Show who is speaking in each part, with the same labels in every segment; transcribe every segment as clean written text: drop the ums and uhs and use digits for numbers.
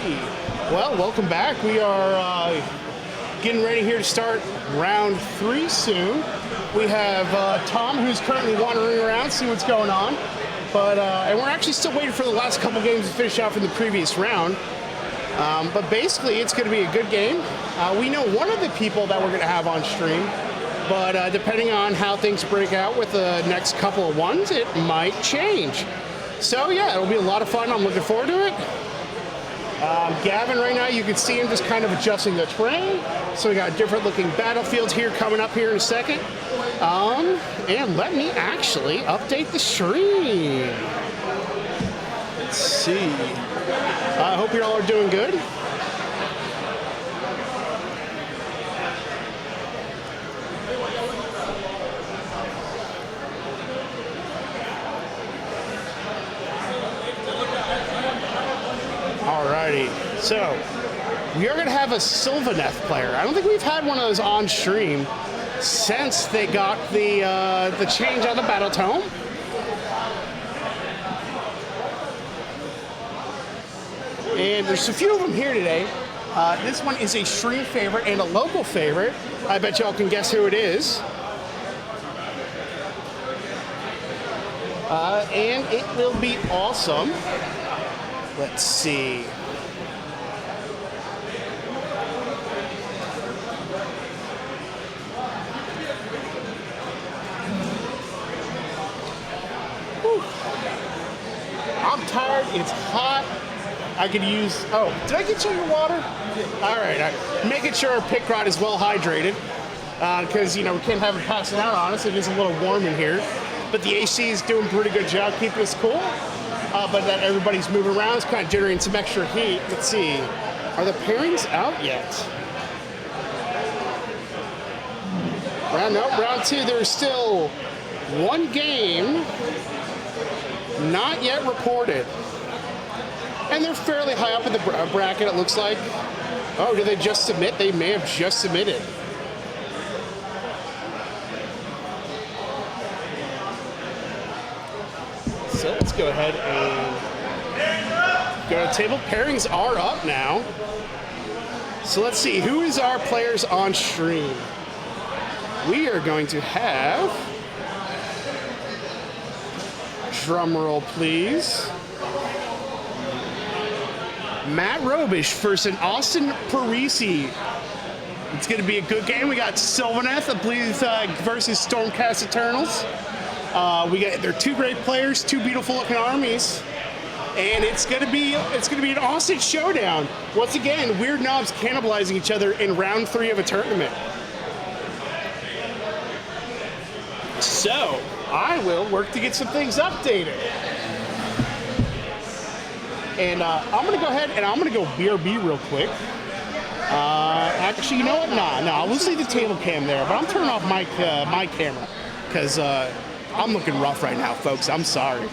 Speaker 1: Well, welcome back. We are getting ready here to start round 3 soon. We have Tom, who's currently wandering around, see what's going on. But and we're actually still waiting for the last couple games to finish out from the previous round. But basically, it's going to be a good game. We know one of the people that we're going to have on stream, but depending on how things break out with the next couple of ones, it might change. So yeah, it'll be a lot of fun. I'm looking forward to it. Gavin, right now, you can see him just kind of adjusting the terrain. So we got different looking battlefields here coming up here in a second. And let me actually update the stream. Let's see. I hope you all are doing good. Alrighty, so we are going to have a Sylvaneth player. I don't think we've had one of those on stream since they got the change on the battle tome. And there's a few of them here today. This one is a stream favorite and a local favorite. I bet y'all can guess who it is. And it will be awesome. Let's see. Whew. I'm tired. It's hot. I could use. Oh, did I get you your water? All right. Making sure our pick rod is well hydrated, because we can't have it passing out on us. It is a little warm in here, but the AC is doing a pretty good job keeping us cool. But that everybody's moving around is kind of generating some extra heat. Let's see. Are the pairings out yet? Round 2. There's still one game not yet reported. And they're fairly high up in the bracket, it looks like. Oh, did they just submit? They may have just submitted. So let's go ahead and go to the table. Pairings are up now. So let's see, who is our players on stream? We are going to have, drum roll please, Matt Robisch versus Austin Parisi. It's going to be a good game. We got Sylvaneth, I believe, versus Stormcast Eternals. They're two great players, two beautiful looking armies, and it's gonna be an awesome showdown. Once again, weird knobs cannibalizing each other in round 3 of a tournament. So I will work to get some things updated, and I'm gonna go ahead and I'm gonna go BRB real quick. Actually, you know what? No, we'll see the table cam there, but I'm turning off my camera because. I'm looking rough right now, folks. I'm sorry.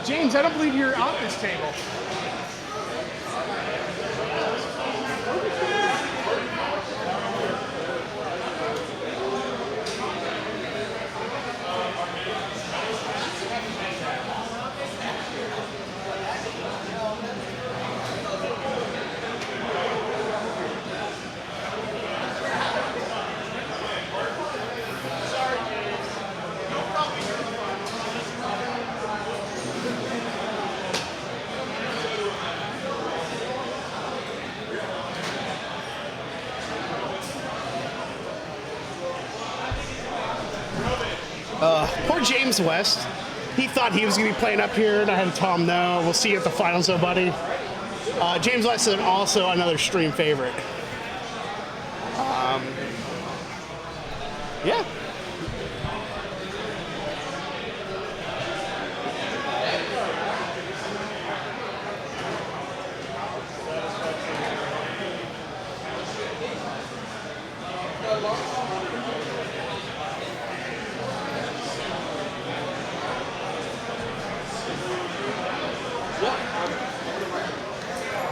Speaker 1: James, I don't believe you're on this table. Poor James West. He thought he was going to be playing up here, and I had Tom know. We'll see you at the finals, though, buddy. James West is also another stream favorite. Yeah.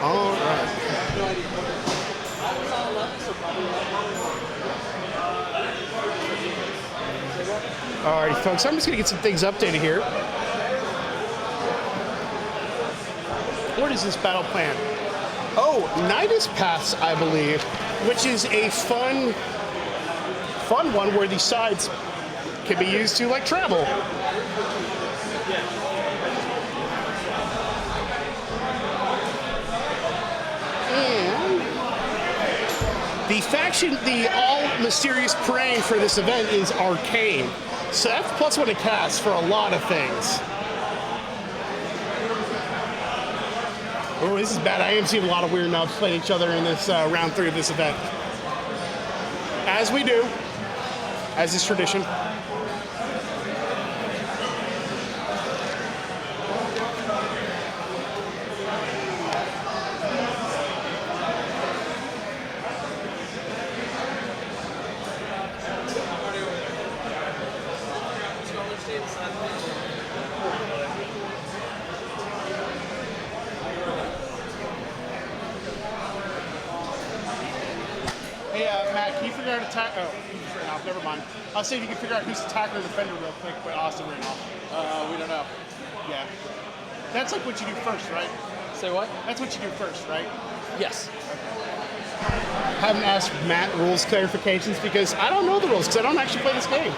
Speaker 1: All right. Alrighty, folks, I'm just going to get some things updated here. What is this battle plan? Oh, Nidus Paths, I believe, which is a fun one where these sides can be used to, like, travel. And the faction, the all-mysterious praying for this event is Arcane. So that's +1 to cast for a lot of things. Oh, this is bad. I am seeing a lot of weird knobs playing each other in this round 3 of this event. As we do, as is tradition. Never mind. I'll see if you can figure out who's attacker or defender real quick, but Austin ran off.
Speaker 2: We don't know.
Speaker 1: Yeah. That's like what you do first, right?
Speaker 2: Say what?
Speaker 1: That's what you do first, right?
Speaker 2: Yes.
Speaker 1: Haven't asked Matt rules clarifications because I don't know the rules because I don't actually play this game.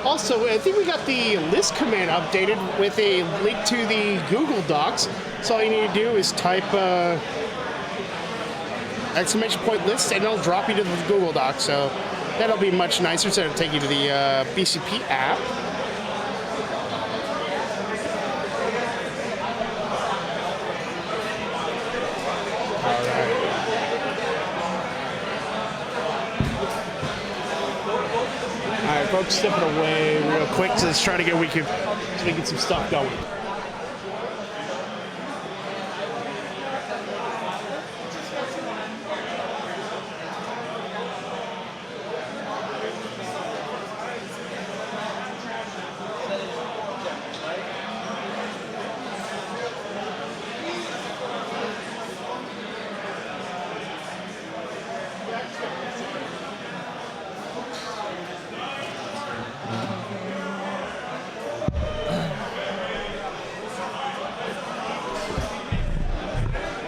Speaker 1: Also, I think we got the list command updated with a link to the Google Docs. So all you need to do is type !list and it'll drop you to the Google Docs. So that'll be much nicer instead of taking you to the BCP app. Folks, stepping away real quick to let's try to get so we can get some stuff going.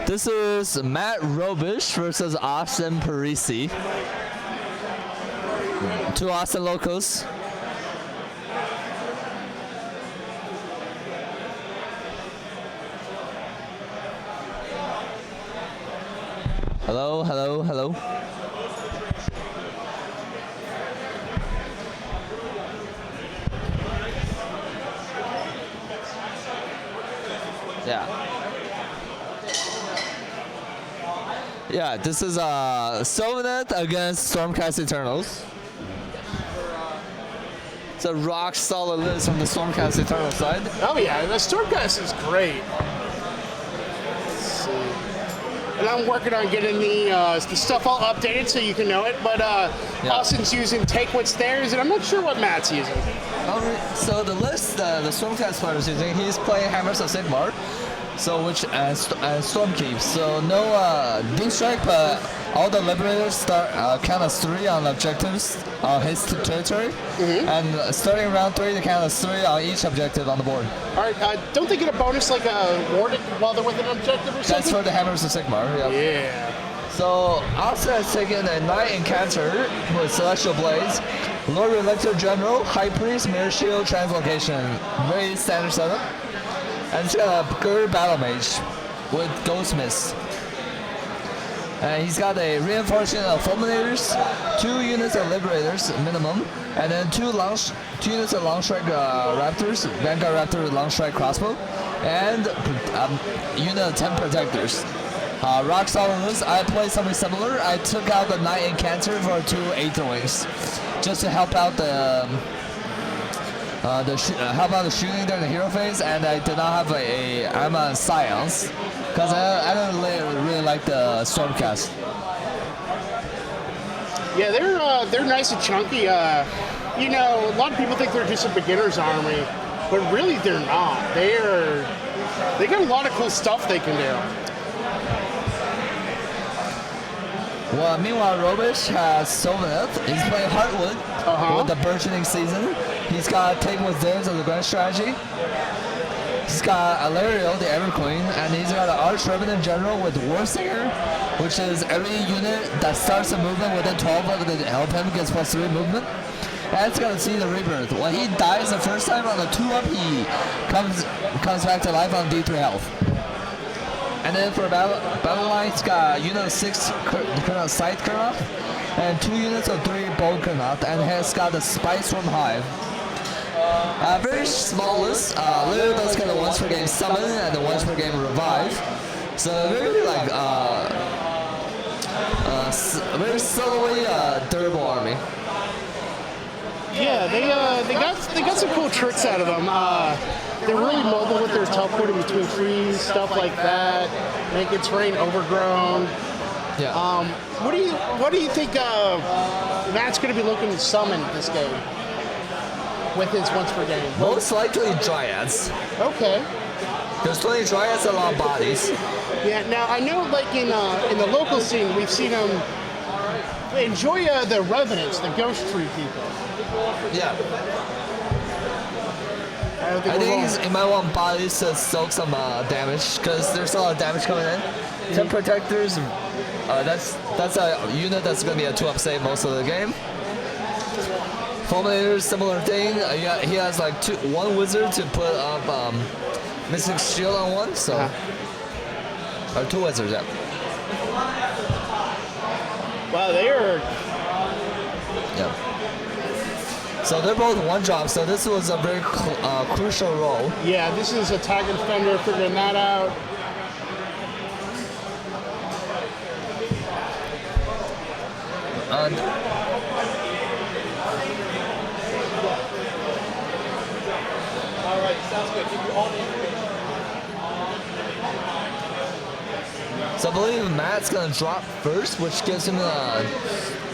Speaker 3: This is Matt Robisch versus Austin Parisi. 2 Austin locals. Hello, hello, hello. Yeah. Yeah, this is Sylvaneth against Stormcast Eternals. It's a rock solid list from the Stormcast Eternals side.
Speaker 1: Oh yeah, the Stormcast is great. Let's see. And I'm working on getting the stuff all updated so you can know it, but Austin's using Take What's Theirs, and I'm not sure what Matt's using.
Speaker 3: So the list the Stormcast player is using, he's playing Hammerfest GT. So which and Stormkeep. So no Deep Strike, but all the Liberators start count as 3 on objectives on his territory, and starting round 3 they count as 3 on each objective on the board.
Speaker 1: All right, don't they get a bonus like a ward while they're with an objective or something?
Speaker 3: That's for the Hammers of Sigmar. Yep.
Speaker 1: Yeah.
Speaker 3: So Austin has taken a Knight Incanter with Celestial Blades, Lord Elector General, High Priest, Mirror Shield, Translocation. Very standard setup. And it's got a Grigar Battle Mage with Ghost Mist. And he's got a reinforcement of Fulminators, 2 units of Liberators minimum, and then 2 units of Long Strike Raptors, Vanguard Raptor with Long Strike Crossbow, and unit of 10 Protectors. Rock Solidus, I played something similar. I took out the Knight Incanter for 2 Aether Wings, just to help out the shooting during the hero phase, and I did not have I'm on Science, because I don't really like the Stormcast.
Speaker 1: Yeah, they're nice and chunky. You know, a lot of people think they're just a beginner's army, but really they're not. They got a lot of cool stuff they can do.
Speaker 3: Well, meanwhile, Robisch has Sylvaneth. He's playing Heartwood with the burgeoning season. He's got Take with Dims as the grand strategy. He's got Alario, the Everqueen, and he's got an Arch Revenant General with Warsinger, which is every unit that starts a movement within 12 of the help him gets +3 movement. And it's got to see the Rebirth. When he dies the first time on the 2-up, he comes back to life on D3 health. And then for battle line, it's got a unit of 6 Scythe Kurnoth, and 2 units of 3 Bold Kurnoth, and has got the Spice from Hive. Very small list. Literally does get a once per game summon and a once per game revive. So very like very subtly durable army.
Speaker 1: Yeah, they got some cool tricks out of them. They're really mobile with their teleporting between trees, stuff like that. Make its terrain overgrown.
Speaker 3: Yeah.
Speaker 1: What do you think Matt's going to be looking to summon this game with his once per game?
Speaker 3: Most likely Dryads.
Speaker 1: Okay.
Speaker 3: There's 20 Dryads and a lot of bodies.
Speaker 1: Yeah. Now I know, like in the local scene, we've seen them enjoy the revenants, the ghost tree people.
Speaker 3: Yeah.
Speaker 1: I
Speaker 3: I think he might want bodies to soak some damage, because there's a lot of damage coming in. 10 Protectors, that's a unit that's going to be a 2-up save most of the game. Fulminator, similar thing. He has like 1 wizard to put up Mystic Shield on 1, so... Or 2 wizards, yeah.
Speaker 1: Wow, they are...
Speaker 3: Yeah. So they're both 1-drop, so this was a very crucial role.
Speaker 1: Yeah, this is Attack and Defender, figuring that out.
Speaker 2: Alright, sounds good. Give you all the information.
Speaker 3: So I believe Matt's gonna drop first, which gives him a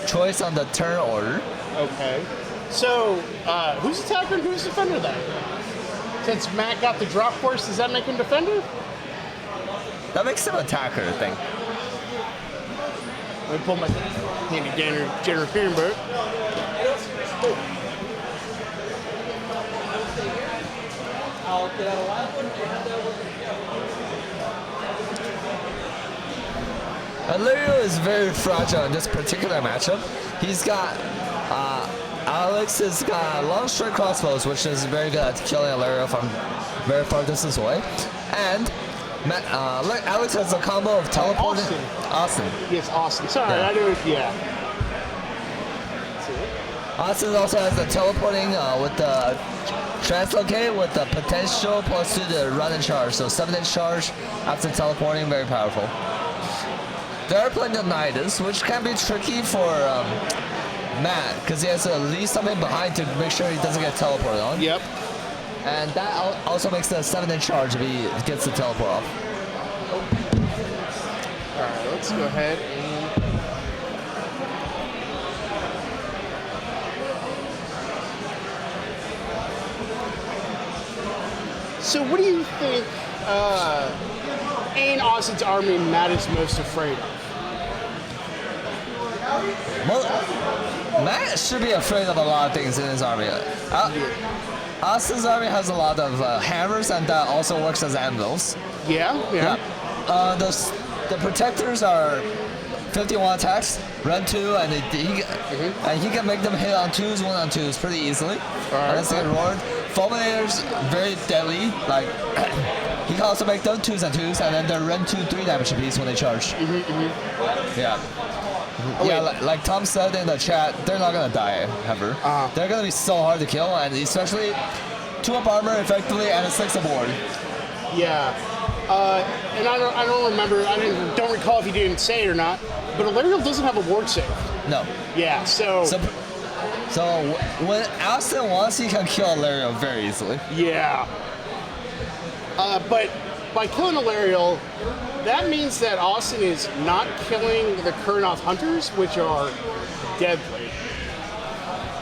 Speaker 3: choice on the turn order.
Speaker 1: Okay. So, who's attacker and who's defender then? Since Matt got the drop force, does that make him defender?
Speaker 3: That makes him attacker, I think.
Speaker 1: Let me pull my handy Jenner Fearing book.
Speaker 2: I'll get out a last one. You have that one.
Speaker 3: Alario is very fragile in this particular matchup. He's got Alex has got long strike crossbows, which is very good at killing Alario from very far distance away. And Alex has a combo of teleporting. Austin.
Speaker 1: Yes, Austin. Sorry,
Speaker 3: Yeah.
Speaker 1: I knew it. Yeah.
Speaker 3: Austin also has the teleporting with the translocate with the potential +2 to run and charge. So 7-inch charge after teleporting, very powerful. They are playing the Nidus, which can be tricky for Matt, because he has to leave something behind to make sure he doesn't get teleported on.
Speaker 1: Yep.
Speaker 3: And that also makes the 7-inch charge if he gets the teleport off.
Speaker 1: All right, let's go ahead and... So what do you think in Austin's army Matt is most afraid of?
Speaker 3: Well, Matt should be afraid of a lot of things in his army. Austin's army has a lot of hammers, and that also works as anvils.
Speaker 1: Yeah.
Speaker 3: The protectors are 51 attacks, run 2, and he can make them hit on 2s, 1 on 2s pretty easily. And that's the reward. Fulminators, very deadly. Like, he can also make them 2s and 2s, and then they run 2, 3 damage apiece when they charge. Yeah. Like Tom said in the chat, they're not gonna die ever. They're gonna be so hard to kill, and especially 2-up armor effectively and a 6-up ward.
Speaker 1: Yeah. And I don't remember, don't recall if he didn't say it or not, but Alariel doesn't have a ward save.
Speaker 3: No.
Speaker 1: Yeah, so
Speaker 3: when Austin wants, he can kill Alariel very easily.
Speaker 1: Yeah. But by killing Alariel, that means that Austin is not killing the Kurnoth Hunters, which are deadly.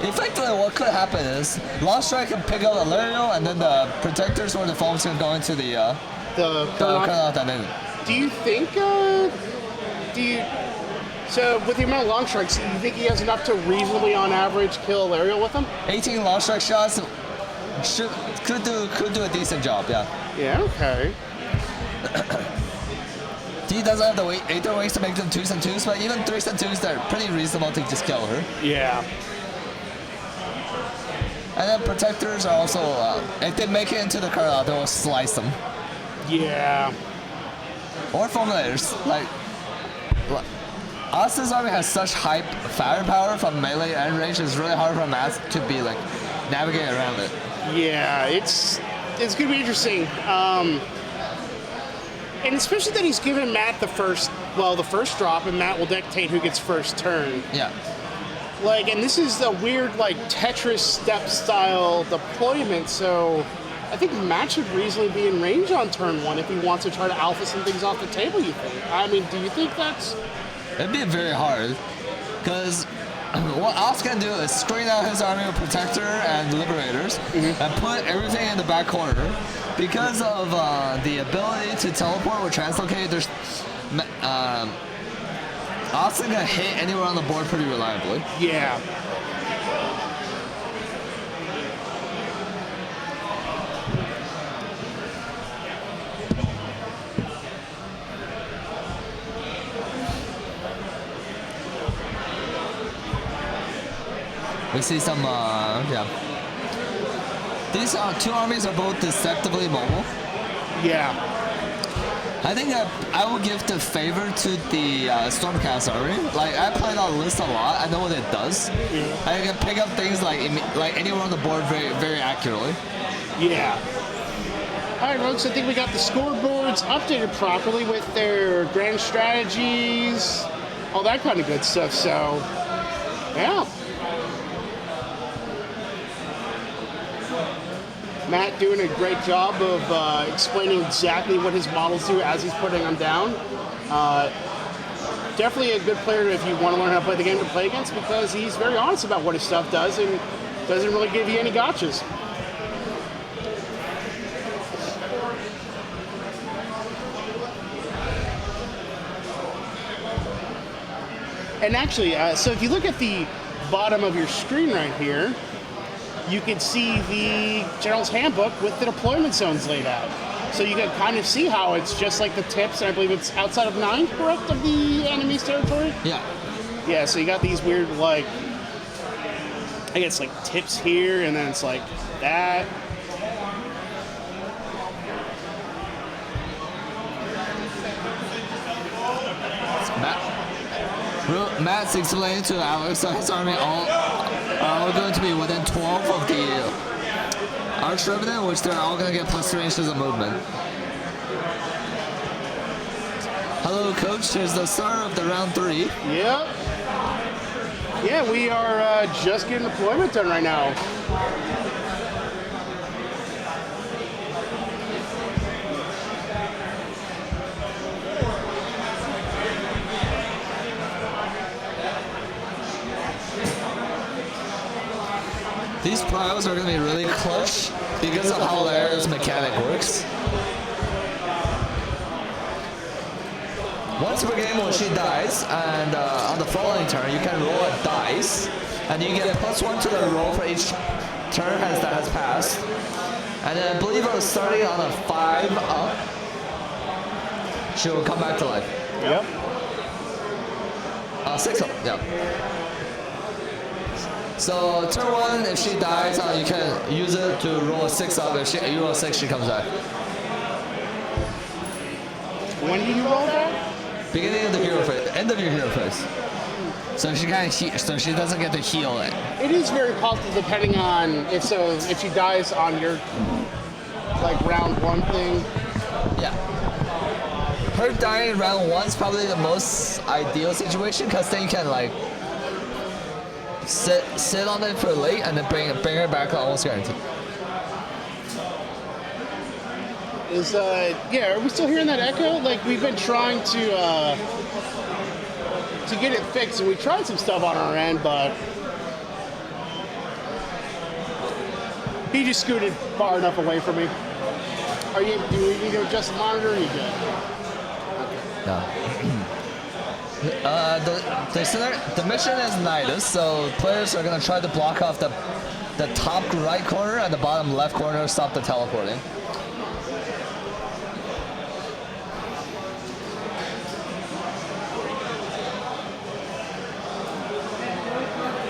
Speaker 3: Effectively, what could happen is Lost Strike can pick up Alariel, and then the Protectors or the Foams can go into the Kurnoth, and then.
Speaker 1: Do you think? So with the amount of long strikes, do you think he has enough to reasonably, on average, kill Alariel with them? 18
Speaker 3: long strike shots could do a decent job. Yeah.
Speaker 1: Yeah. Okay.
Speaker 3: He doesn't have the Aether Wings to make them 2s and 2s, but even 3s and 2s, they're pretty reasonable to just kill her.
Speaker 1: Yeah.
Speaker 3: And then Protectors are also, if they make it into the Kurnoth, they will slice them.
Speaker 1: Yeah.
Speaker 3: Or Fulminators. Like, Austin's army has such high firepower from melee and range, it's really hard for Matt to be like, navigate around it.
Speaker 1: Yeah, it's gonna be interesting. And especially that he's given Matt the first drop, and Matt will dictate who gets first turn.
Speaker 3: Yeah.
Speaker 1: Like, and this is a weird, like, Tetris step style deployment, so I think Matt should reasonably be in range on turn 1 if he wants to try to alpha some things off the table, you think? I mean, do you think that's...
Speaker 3: It'd be very hard, because what Austin can do is screen out his army with Protector and Liberators, and put everything in the back corner. Because of the ability to teleport or translocate, there's Austin can hit anywhere on the board pretty reliably.
Speaker 1: Yeah.
Speaker 3: We see some, yeah. These 2 armies are both deceptively mobile.
Speaker 1: Yeah.
Speaker 3: I think I will give the favor to the Stormcast army. Like, I played on list a lot. I know what it does. I can pick up things like anywhere on the board very, very accurately.
Speaker 1: Yeah. All right, folks, I think we got the scoreboards updated properly with their grand strategies, all that kind of good stuff. So, yeah. Matt doing a great job of explaining exactly what his models do as he's putting them down. Definitely a good player if you want to learn how to play the game to play against, because he's very honest about what his stuff does and doesn't really give you any gotchas. And actually, so if you look at the bottom of your screen right here, you can see the General's Handbook with the deployment zones laid out. So you can kind of see how it's just like the tips, and I believe it's outside of 9, correct, of the enemy's territory?
Speaker 3: Yeah.
Speaker 1: Yeah, so you got these weird, like, I guess, like, tips here, and then it's like that.
Speaker 3: Matt's explaining to Alex that his army are going to be within 12 of the Arch Revenant, which they're all going to get +3 inches of movement. Hello, Coach. Here's the start of the round 3.
Speaker 1: Yep. Yeah, we are just getting deployment done right now.
Speaker 3: These plyos are going to be really clutch because of how Lara's mechanic works. Once per game when she dies, and on the following turn, you can roll a dice, and you get a +1 to the roll for each turn that has passed. And then I believe I was starting on a 5 up. She will come back to life.
Speaker 1: Yep.
Speaker 3: 6 of yeah. So turn 1, if she dies, you can use it to roll a 6 up. If you roll a 6, she comes back.
Speaker 1: When do you roll that?
Speaker 3: Beginning of the hero phase, end of your hero phase. So she kind of so she doesn't get to heal it.
Speaker 1: It is very possible depending on if she dies on your like round 1 thing.
Speaker 3: Yeah. Her dying round 1 is probably the most ideal situation because then you can like sit on it for late and then bring her back almost guaranteed.
Speaker 1: Is yeah, are we still hearing that echo? Like we've been trying to get it fixed, and we tried some stuff on our end, but he just scooted far enough away from me. Do we need to adjust the monitor? Or are you good?
Speaker 3: No. The mission is Nidus, so players are gonna try to block off the top right corner and the bottom left corner, stop the teleporting.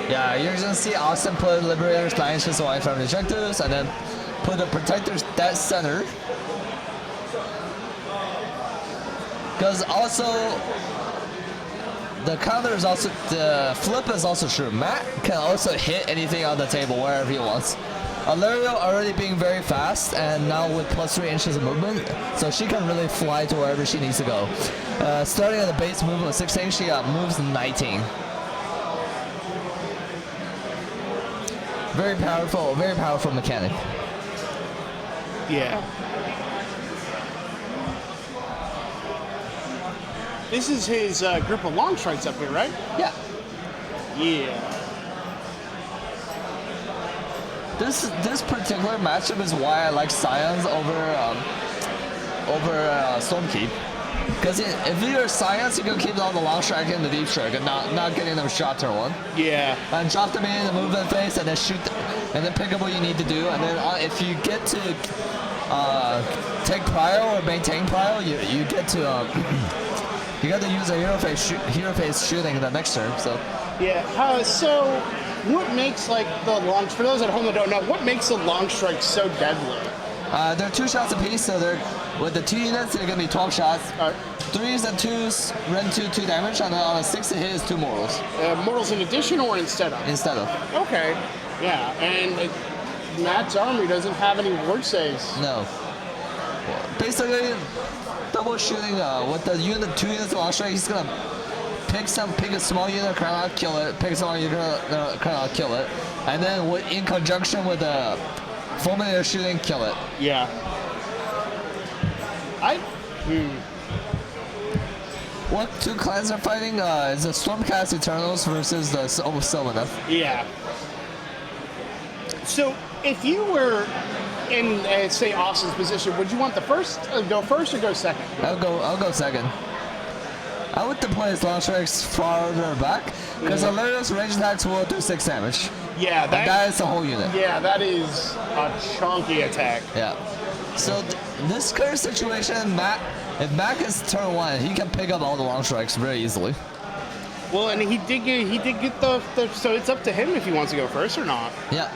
Speaker 3: Yeah, you're gonna see Austin put Liberators 9 inches away from the objectives and then put the Protectors dead center. Because also, the counter is also, the flip is also true. Matt can also hit anything on the table wherever he wants. Alario already being very fast and now with plus 3 inches of movement, so she can really fly to wherever she needs to go. Starting at the base movement of 16, she moves 19. Very powerful mechanic.
Speaker 1: Yeah. This is his group of long strikes up here, right?
Speaker 3: Yeah.
Speaker 1: Yeah.
Speaker 3: This particular matchup is why I like Scions over Stormkeep. Because if you're Scions, you can keep all the long strike and the deep strike and not getting them shot turn 1.
Speaker 1: Yeah.
Speaker 3: And drop them in the movement phase and then shoot, and then pick up what you need to do. And then if you get to take prio or maintain prio, you get to you got to use a hero phase shooting the next turn. So
Speaker 1: yeah. So what makes like the long? For those at home that don't know, what makes the long strike so deadly?
Speaker 3: They're 2 shots apiece, so they're with the 2 units, they're gonna be 12 shots. 3s and 2s run 2 damage, and on a 6 to hit is 2 mortals.
Speaker 1: Mortals in addition or instead of?
Speaker 3: Instead of.
Speaker 1: Okay. Yeah, and Matt's army doesn't have any ward saves.
Speaker 3: No. Basically, double shooting with the 2 units of long strike, he's gonna pick a small unit, crown out, kill it. Pick a small unit, crown out, kill it, and then in conjunction with the fulminator shooting, kill it.
Speaker 1: Yeah.
Speaker 3: What 2 clans are fighting is the Stormcast Eternals versus the Sylvaneth.
Speaker 1: Yeah. So, if you were in, say, Austin's position, would you want the go first or go second?
Speaker 3: I'll go second. I would deploy his long strikes farther back because Alario's range attacks will do 6 damage.
Speaker 1: Yeah,
Speaker 3: that is the whole unit.
Speaker 1: Yeah, that is a chunky attack.
Speaker 3: Yeah. So this current situation, if Matt gets turn 1, he can pick up all the long strikes very easily.
Speaker 1: Well, and he did get the so it's up to him if he wants to go first or not.
Speaker 3: Yeah.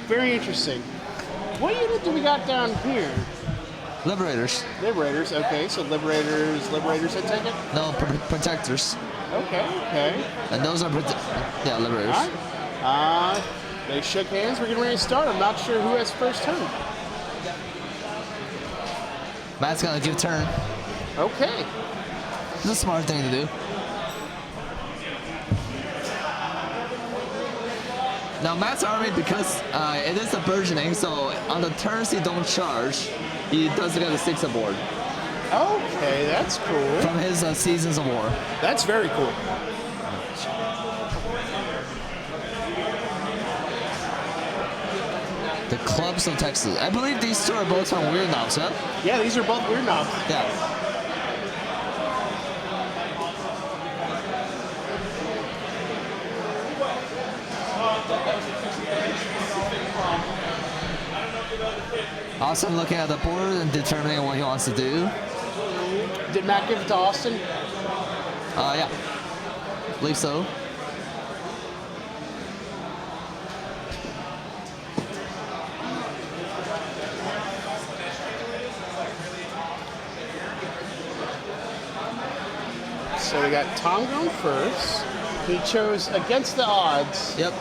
Speaker 1: Very interesting. What unit do we got down here?
Speaker 3: Liberators.
Speaker 1: Liberators, okay. So Liberators, I take it?
Speaker 3: No, Protectors.
Speaker 1: Okay.
Speaker 3: And those are, Liberators.
Speaker 1: All right. They shook hands. We're getting ready to start. I'm not sure who has first turn.
Speaker 3: Matt's gonna give turn.
Speaker 1: Okay.
Speaker 3: It's a smart thing to do. Now Matt's army, because it is a burgeoning, so on the turns he don't charge, he does get a 6 aboard.
Speaker 1: Okay, that's cool.
Speaker 3: From his Seasons of War.
Speaker 1: That's very cool.
Speaker 3: The Clubs of Texas. I believe these 2 are both from Weird Knobs, huh?
Speaker 1: Yeah, these are both Weird Knobs.
Speaker 3: Yeah. Austin looking at the board and determining what he wants to do.
Speaker 1: Did Matt give it to Austin?
Speaker 3: Yeah. Believe so.
Speaker 1: So we got Tom going first. He chose against the odds.
Speaker 3: Yep.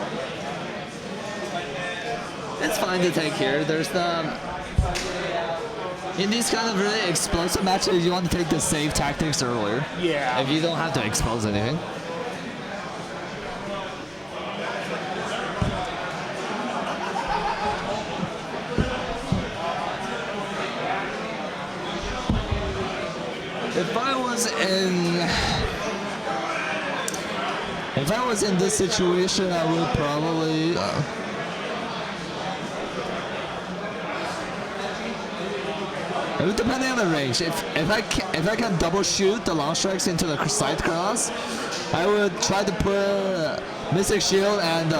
Speaker 3: It's fine to take here. There's the... In these kind of really explosive matches, you want to take the save tactics earlier.
Speaker 1: Yeah.
Speaker 3: If you don't have to expose anything. If I was in this situation, I would probably it would depend on the range. If I can double shoot the long strikes into the side cross, I would try to put Mystic Shield and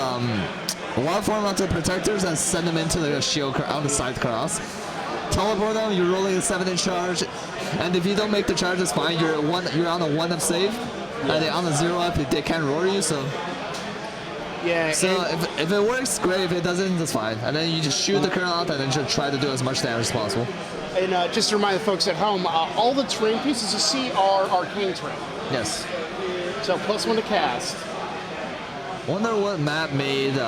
Speaker 3: one form onto protectors and send them into the shield on the side cross. Teleport them, you're rolling a 7-inch charge, and if you don't make the charge, it's fine. You're on a 1-up save, and they're on a 0-up, they can't roar you, so...
Speaker 1: Yeah.
Speaker 3: So if it works, great. If it doesn't, that's fine. And then you just shoot the current out and then just try to do as much damage as possible.
Speaker 1: And just to remind the folks at home, all the terrain pieces you see are arcane terrain.
Speaker 3: Yes.
Speaker 1: So +1 to cast.
Speaker 3: Wonder what map made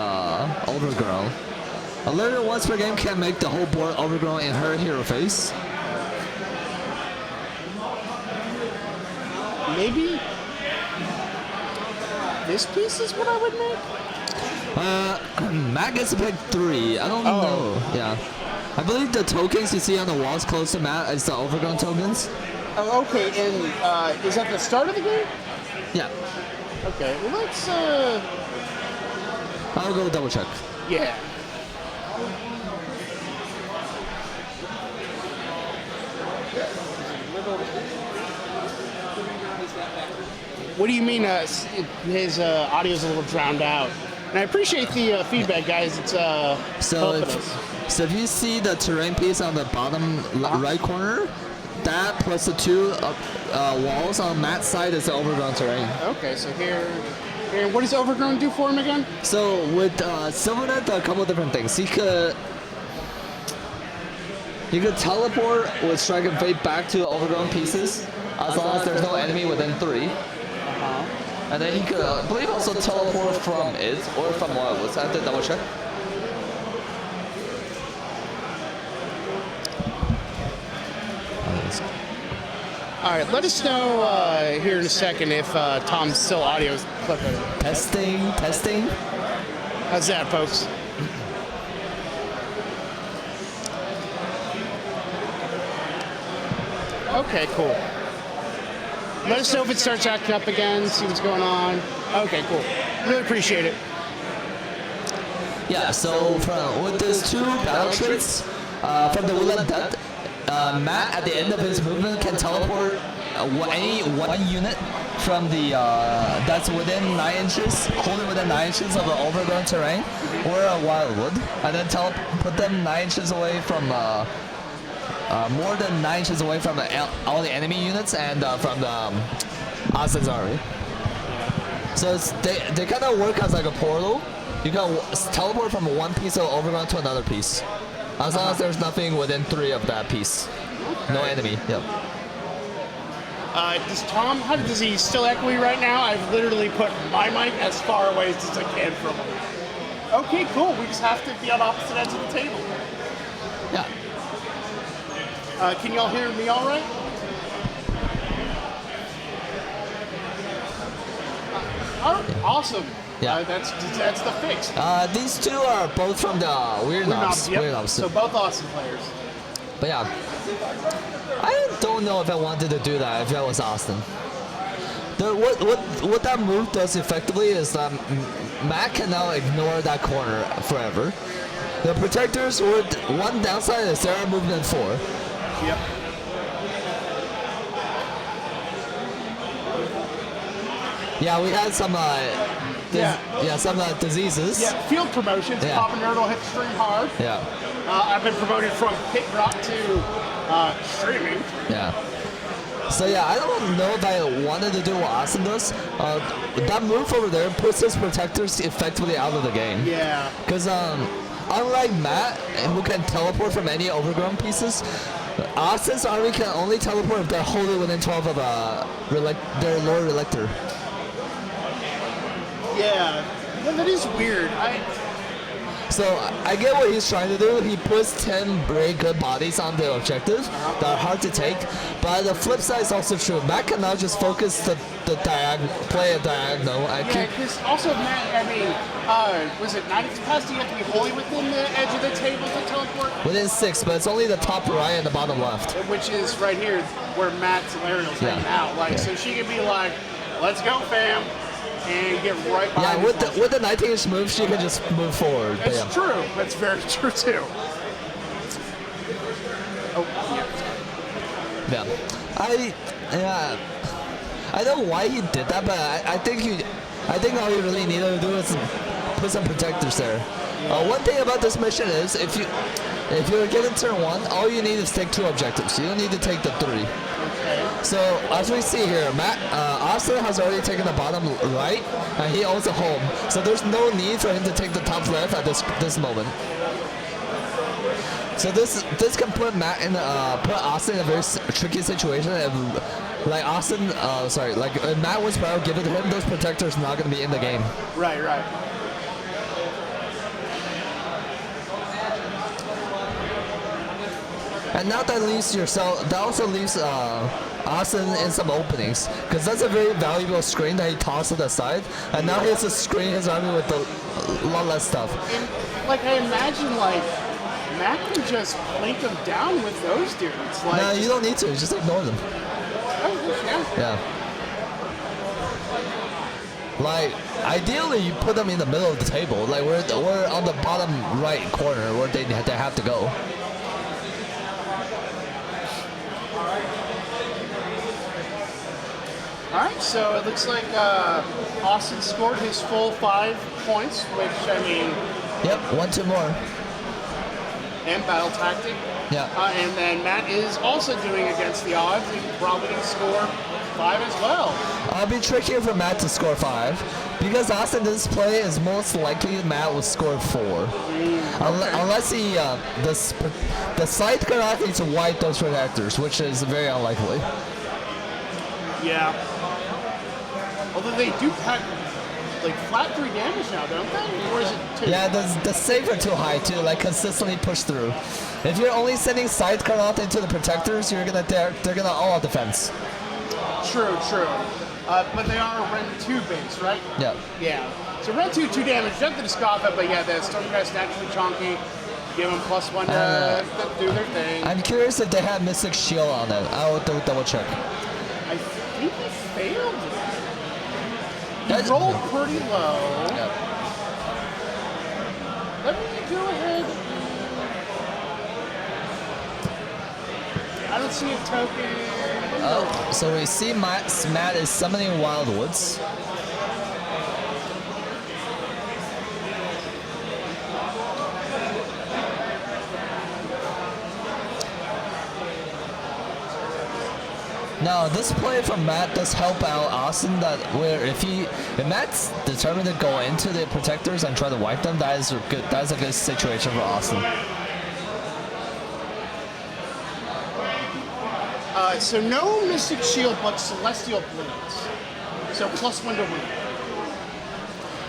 Speaker 3: Overgrown. A leader once per game can make the whole board overgrown in her hero face.
Speaker 1: Maybe this piece is what I would make?
Speaker 3: Matt gets to pick 3. I don't know. Yeah. I believe the tokens you see on the walls close to Matt is the overgrown tokens.
Speaker 1: Oh, okay. And is that the start of the game?
Speaker 3: Yeah.
Speaker 1: Okay. Well, let's.
Speaker 3: I'll go double check.
Speaker 1: Yeah. What do you mean his audio's a little drowned out? And I appreciate the feedback, guys. It's helping us.
Speaker 3: So if you see the terrain piece on the bottom right corner, that plus the 2 walls on Matt's side is the overgrown terrain.
Speaker 1: Okay, so here, and what does overgrown do for him again?
Speaker 3: So with Sylvaneth, a couple of different things. He could teleport with Strike and Fate back to overgrown pieces, as long as there's no enemy within 3. And then he could, I believe, also teleport from it or from what was. I have to double check.
Speaker 1: All right, let us know here in a second if Tom's still audio clipping.
Speaker 3: Testing.
Speaker 1: How's that, folks? Okay, cool. Let us know if it starts acting up again, see what's going on. Okay, cool. Really appreciate it.
Speaker 3: Yeah, so with these 2 battle traits, from the Woodland Death, Matt at the end of his movement can teleport any 1 unit from the that's within 9 inches, holding within 9 inches of the overgrown terrain or a wildwood, and then put them 9 inches away from more than 9 inches away from all the enemy units and from the Asazari. So they kind of work as like a portal. You can teleport from one piece of overgrown to another piece, as long as there's nothing within 3 of that piece. No enemy. Yep.
Speaker 1: Does Tom, does he still echoey right now? I've literally put my mic as far away as I can from him. Okay, cool. We just have to be on opposite ends of the table.
Speaker 3: Yeah.
Speaker 1: Can y'all hear me all right? Awesome.
Speaker 3: Yeah.
Speaker 1: That's the fix.
Speaker 3: These 2 are both from the Weird Knobs.
Speaker 1: Yep.
Speaker 3: Weird Knobs.
Speaker 1: So both awesome players.
Speaker 3: But yeah, I don't know if I wanted to do that if I was Austin. What that move does effectively is that Matt can now ignore that corner forever. The protectors would, one downside is their movement 4.
Speaker 1: Yep.
Speaker 3: Yeah, we had some some diseases.
Speaker 1: Yeah, field promotions.
Speaker 3: Yeah.
Speaker 1: Papa Nerdle hit stream hard.
Speaker 3: Yeah.
Speaker 1: I've been promoted from pit drop to streaming.
Speaker 3: Yeah. So yeah, I don't know if I wanted to do what Austin does. That move over there puts his protectors effectively out of the game.
Speaker 1: Yeah.
Speaker 3: Because unlike Matt, who can teleport from any overgrown pieces, Austin's army can only teleport if they're wholly within 12 of their Lord Elector.
Speaker 1: Yeah. That is weird.
Speaker 3: So I get what he's trying to do. He puts 10 very good bodies on the objective that are hard to take. But the flip side is also true. Matt can now just focus the play a diagonal.
Speaker 1: Yeah, because also Matt, I mean, was it 90 capacity? You have to be wholly within the edge of the table to teleport?
Speaker 3: Within 6, but it's only the top right and the bottom left.
Speaker 1: Which is right here where Matt's Lariel's hanging out. Like, so she can be like, let's go, fam. And get right behind.
Speaker 3: Yeah, with the 19-inch move, she can just move forward.
Speaker 1: That's true. That's very true too. Oh, yeah.
Speaker 3: I don't know why he did that, but I think all you really needed to do is put some protectors there. One thing about this mission is if you're getting turn 1, all you need is take 2 objectives. You don't need to take the 3. So as we see here, Austin has already taken the bottom right, and he owns the home. So there's no need for him to take the top left at this moment. So this can put Austin in a very tricky situation. If, like Austin, if Matt was power given to him, those protectors are not going to be in the game.
Speaker 1: Right.
Speaker 3: And now that also leaves Austin in some openings, because that's a very valuable screen that he tossed to the side, and now he has to screen his army with a lot less stuff.
Speaker 1: And, like, I imagine, like, Matt can just plink them down with those dudes. Like,
Speaker 3: no, you don't need to. Just ignore them.
Speaker 1: Oh, yeah.
Speaker 3: Like, ideally, you put them in the middle of the table. Like, we're on the bottom right corner where they have to go.
Speaker 1: All right, so it looks like Austin scored his full 5 points, which, I mean...
Speaker 3: Yep, 1-2 more.
Speaker 1: And battle tactic.
Speaker 3: Yeah.
Speaker 1: And then Matt is also doing against the odds. He probably can score 5 as well.
Speaker 3: It'll be trickier for Matt to score 5. Because Austin this play is most likely Matt will score 4. Unless he, the side cannot need to wipe those protectors, which is very unlikely.
Speaker 1: Yeah. Although they do pack like flat 3 damage now, don't they? Or is it 2?
Speaker 3: Yeah, the saves are too high to like consistently push through. If you're only sending side cannot into the protectors, they're gonna all out defense.
Speaker 1: True. But they are Ren 2 base, right?
Speaker 3: Yeah.
Speaker 1: Yeah. So Ren 2 damage, nothing to scoff at, but yeah, the Stormcast naturally chunky. Give them +1 to do their thing.
Speaker 3: I'm curious if they have Mystic Shield on it. I'll double check.
Speaker 1: I think he failed it. He rolled pretty low.
Speaker 3: Yep.
Speaker 1: Let me go ahead. I don't see a token.
Speaker 3: Oh, so we see Matt is summoning Wildwoods. Now, this play from Matt does help out Austin. That where if Matt's determined to go into the protectors and try to wipe them, that is a good situation for Austin.
Speaker 1: So no Mystic Shield, but Celestial Blades. So +1 to win.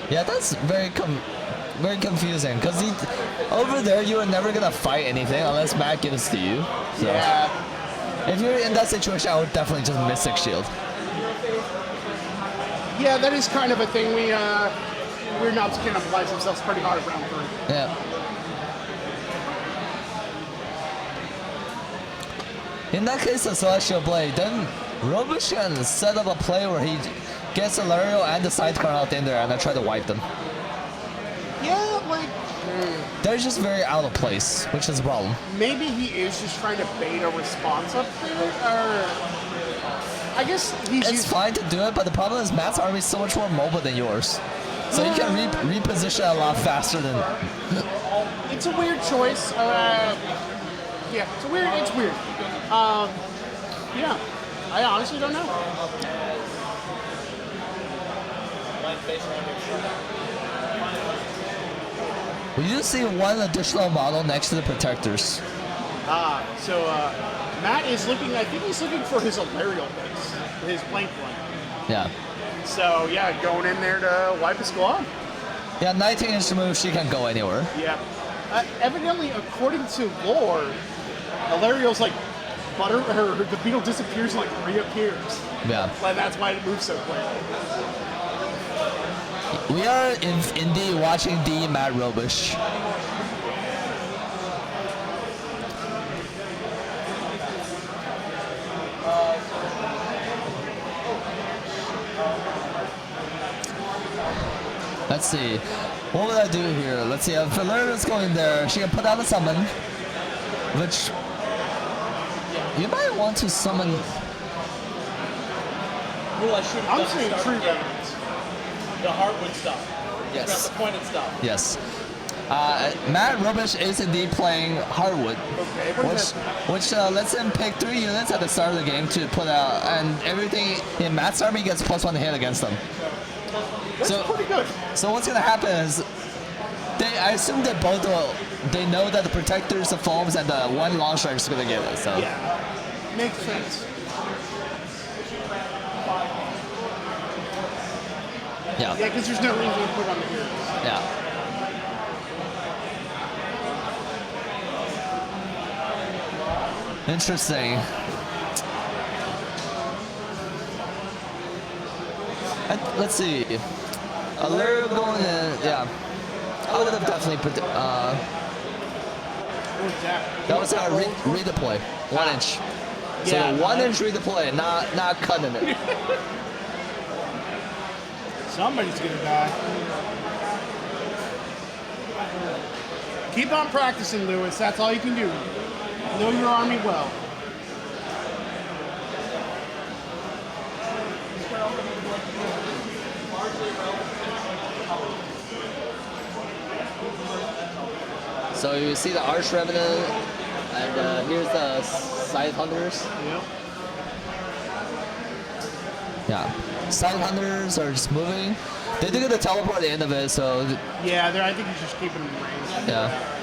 Speaker 3: Yeah, that's very confusing because over there you are never gonna fight anything unless Matt gives to you. So.
Speaker 1: Yeah.
Speaker 3: If you're in that situation, I would definitely just Mystic Shield.
Speaker 1: Yeah, that is kind of a thing. Weird Knobs can apply themselves pretty hard at round 3.
Speaker 3: Yeah. In that case, the Celestial Blade, then Robisch can set up a play where he gets Alario and the sidecar out in there and then try to wipe them.
Speaker 1: Yeah, like...
Speaker 3: They're just very out of place, which is a problem.
Speaker 1: Maybe he is just trying to bait a response up there, or... I guess
Speaker 3: It's fine to do it, but the problem is Matt's army is so much more mobile than yours. So you can reposition a lot faster than...
Speaker 1: It's a weird choice. Yeah, it's weird. Yeah. I honestly don't know.
Speaker 2: Line face around here.
Speaker 3: We do see one additional model next to the protectors.
Speaker 1: So Matt is looking, I think he's looking for his Alarial base, his blank one.
Speaker 3: Yeah.
Speaker 1: So yeah, going in there to wipe his squad.
Speaker 3: Yeah, 19-inch move, she can go anywhere.
Speaker 1: Yeah. Evidently, according to lore, Alarial's like butter, or the beetle disappears and like reappears.
Speaker 3: Yeah.
Speaker 1: And that's why it moves so quick.
Speaker 3: We are indeed watching the Matt Robisch. Let's see. What would I do here? Let's see. If Valeria's going there, she can put out a summon, which you might want to summon.
Speaker 2: Rule I should have
Speaker 1: I'm
Speaker 2: done
Speaker 1: saying
Speaker 2: to start
Speaker 1: tree
Speaker 2: the game.
Speaker 1: remnants.
Speaker 2: The hardwood stuff.
Speaker 3: Yes.
Speaker 2: Not the pointed stuff.
Speaker 3: Yes. Matt Robisch is indeed playing hardwood,
Speaker 1: Okay, what is that?
Speaker 3: which lets him pick 3 units at the start of the game to put out, and everything in Matt's army gets +1 hit against them.
Speaker 1: That's pretty good.
Speaker 3: So what's gonna happen is, I assume they both they know that the protectors, the foams, and the one long strike is gonna get it. So
Speaker 1: Yeah. Makes sense.
Speaker 3: yeah,
Speaker 1: Yeah, because there's no reason to put on the heroes.
Speaker 3: yeah. Interesting. Let's see. A little going in, yeah. I would have definitely put.
Speaker 1: What's that?
Speaker 3: That was a redeploy, 1 inch. So
Speaker 1: Yeah,
Speaker 3: 1 inch redeploy, not cutting it.
Speaker 1: Somebody's gonna die. Keep on practicing, Lewis. That's all you can do. Know your army well.
Speaker 3: So you see the Arch Revenant, and here's the Scythe Hunters.
Speaker 1: Yep.
Speaker 3: Yeah. Scythe Hunters are just moving. They do get the teleport at the end of it, so
Speaker 1: Yeah, I think he's just keeping them in range.
Speaker 3: yeah.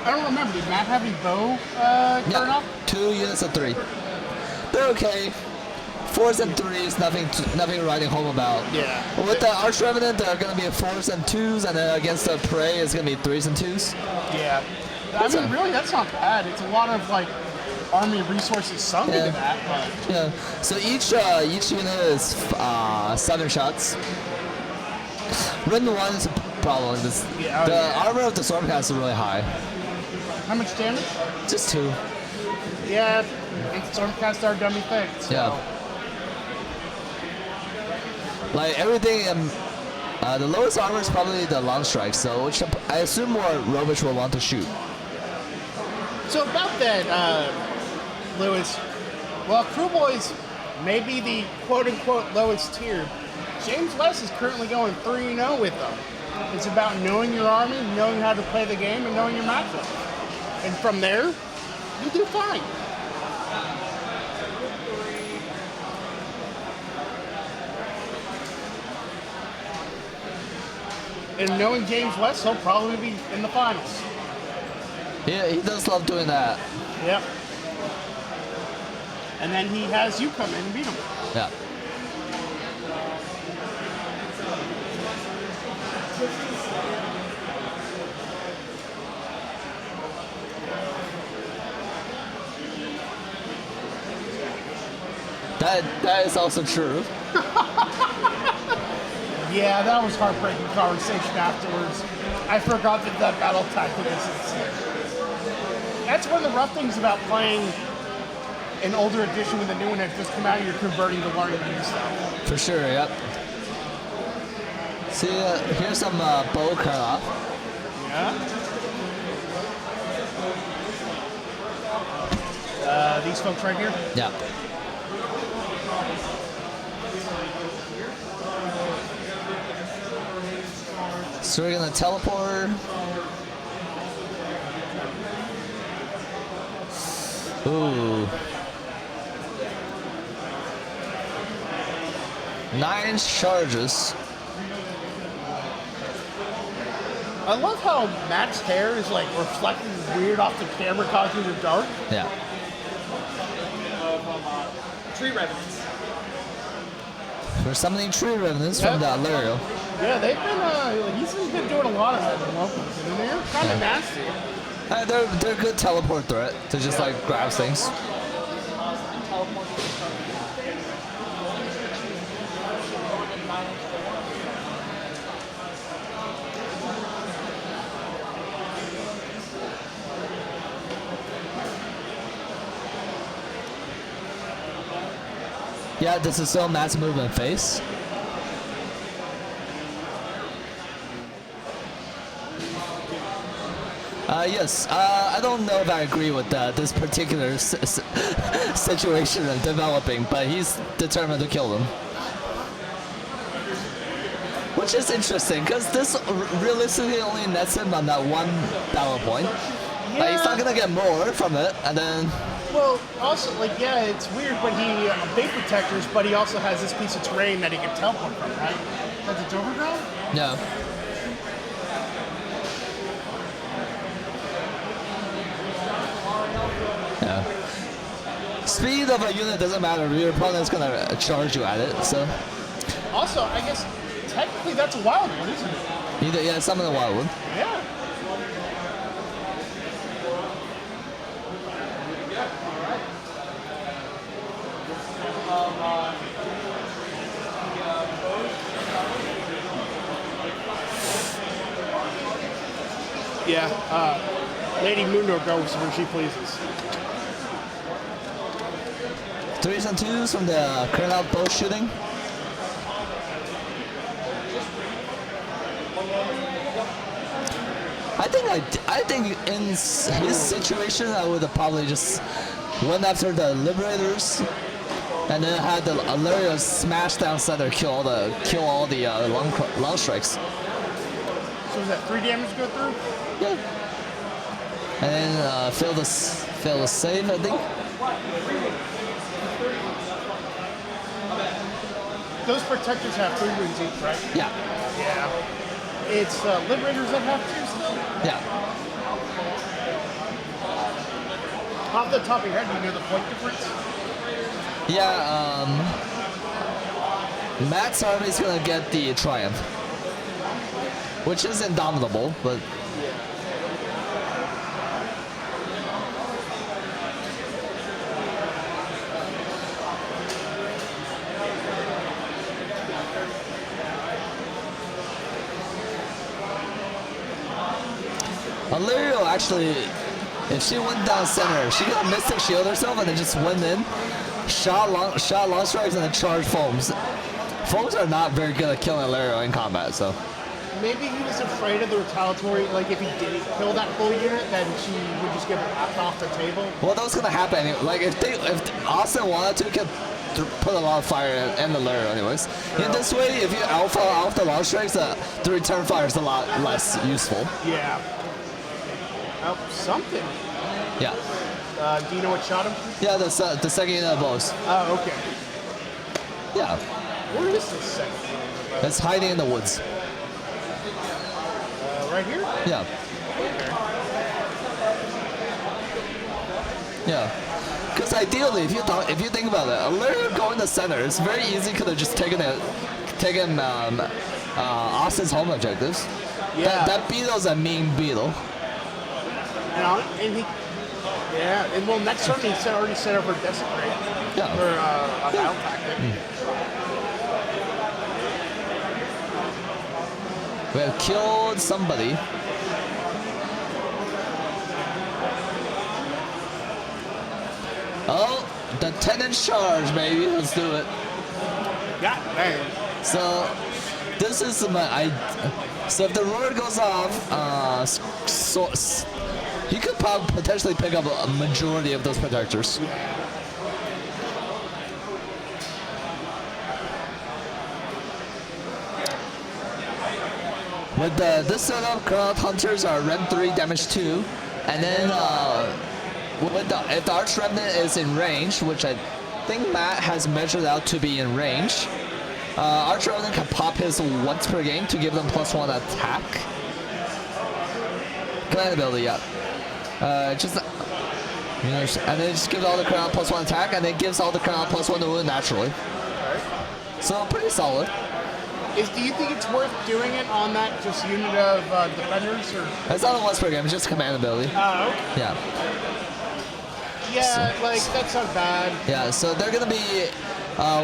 Speaker 1: I don't remember. Did Matt have any bow turn
Speaker 3: Yeah.
Speaker 1: up?
Speaker 3: 2 units of 3. They're okay. 4s and 3s, nothing writing home about.
Speaker 1: Yeah.
Speaker 3: With the Arch Revenant, they're gonna be 4s and 2s, and then against the Prey, it's gonna be 3s and 2s.
Speaker 1: Yeah. I mean, really, that's not bad. It's a lot of like army resources sunk
Speaker 3: Yeah.
Speaker 1: into that. But
Speaker 3: Yeah. So each unit is 7 shots. Written 1 is a problem.
Speaker 1: Yeah,
Speaker 3: The
Speaker 1: yeah.
Speaker 3: armor of the Stormcast is really high.
Speaker 1: how much damage?
Speaker 3: Just 2.
Speaker 1: Yeah, and Stormcast are dummy thick. So.
Speaker 3: Yeah. Like everything, the lowest armor is probably the long strike, so which I assume more Robisch will want to shoot.
Speaker 1: So about that, Lewis, well, Crew Boys may be the quote-unquote lowest tier. James West is currently going 3-0 with them. It's about knowing your army, knowing how to play the game, and knowing your matchup. And from there, you do fine. And knowing James West, he'll probably be in the finals.
Speaker 3: Yeah, he does love doing that.
Speaker 1: Yep. And then he has you come in and beat him.
Speaker 3: Yeah. That is also true.
Speaker 1: Yeah, that was heartbreaking conversation afterwards. I forgot that battle tactic is insane. That's one of the rough things about playing an older edition when the new one has just come out. You're converting to learning new stuff.
Speaker 3: For sure, yep. See, here's some bow cut off.
Speaker 1: Yeah. These folks right here.
Speaker 3: Yeah. So we're gonna teleport. Ooh. 9 charges.
Speaker 1: I love how Matt's hair is like reflecting weird off the camera, causing the dark.
Speaker 3: Yeah.
Speaker 2: Tree revenants.
Speaker 3: We're summoning tree revenants from the Alarial.
Speaker 1: Yeah, they've been. He's been doing a lot of that in locals, and they're kind of nasty.
Speaker 3: They're a good teleport threat to just like grab things. Yeah, this is still mass movement phase. Yes, I don't know if I agree with this particular situation developing, but he's determined to kill them. Which is interesting, because this realistically only nets him on that 1 battle point.
Speaker 1: Yeah.
Speaker 3: He's not gonna get more from it, and then...
Speaker 1: Well, also, like, yeah, it's weird, but he bait protectors, but he also has this piece of terrain that he can teleport from, right? That's its overground?
Speaker 3: Yeah. Yeah. Speed of a unit doesn't matter. Your opponent's gonna charge you at it. So.
Speaker 1: Also, I guess technically that's a wild one, isn't it?
Speaker 3: Yeah, some of the wild one.
Speaker 1: Yeah. Yeah, Lady Mundo goes where she pleases.
Speaker 3: 3s and 2s from the current out bow shooting. I think in his situation I would have probably just went after the Liberators and then had the Alarios smash down center, kill all the long strikes.
Speaker 1: So is that 3 damage go through?
Speaker 3: Yeah. And then fail the save, I think.
Speaker 1: Those protectors have 3 wounds each, right?
Speaker 3: Yeah.
Speaker 1: Yeah. It's Liberators that have 2 still?
Speaker 3: Yeah.
Speaker 1: Off the top of your head, do you know the point difference?
Speaker 3: Yeah, Matt's army is gonna get the Triumph, which is indomitable, but Alarial actually, if she went down center, she got Mystic Shield herself and then just went in, shot long strikes and then charged foams. Foams are not very good at killing Alarial in combat, so.
Speaker 1: Maybe he was afraid of the retaliatory, like if he didn't kill that full unit, then she would just get laughed off the table.
Speaker 3: Well, that was gonna happen. Like if Austin wanted to, could put a lot of fire in the Alarial anyways. Sure. In this way, if you alpha off the long strikes, the return fire is a lot less useful.
Speaker 1: Yeah. Oh, something.
Speaker 3: Yeah.
Speaker 1: Do you know what shot him?
Speaker 3: Yeah, the second unit of bows.
Speaker 1: Oh, okay.
Speaker 3: Yeah.
Speaker 1: Where is this second?
Speaker 3: It's hiding in the woods.
Speaker 1: Right here?
Speaker 3: Yeah.
Speaker 1: Okay.
Speaker 3: Yeah. Because ideally, if you think about it, Alarial going to center, it's very easy. Could have just taken Austin's home objectives.
Speaker 1: Yeah.
Speaker 3: That beetle's a mean beetle.
Speaker 1: And he, yeah, and well, next turn he already set up for Desecrate.
Speaker 3: Yeah.
Speaker 1: For a battle tactic.
Speaker 3: We have killed somebody. Oh, the 10-inch charge, baby. Let's do it.
Speaker 1: God damn.
Speaker 3: So, this is my. So if the roar goes off, he could potentially pick up a majority of those protectors. With this setup, Crowd Hunters are Rem 3 damage 2, and then if the Arch Remnant is in range, which I think Matt has measured out to be in range, Arch Remnant can pop his once per game to give them +1 attack. Command ability, yeah. And then just gives all the crown +1 attack, and then gives all the crown +1 to wound naturally. So pretty solid.
Speaker 1: Do you think it's worth doing it on that just unit of defenders, or?
Speaker 3: It's not a once per game, it's just command ability.
Speaker 1: Oh, okay.
Speaker 3: Yeah.
Speaker 1: Yeah, like that's not bad.
Speaker 3: Yeah, so they're gonna be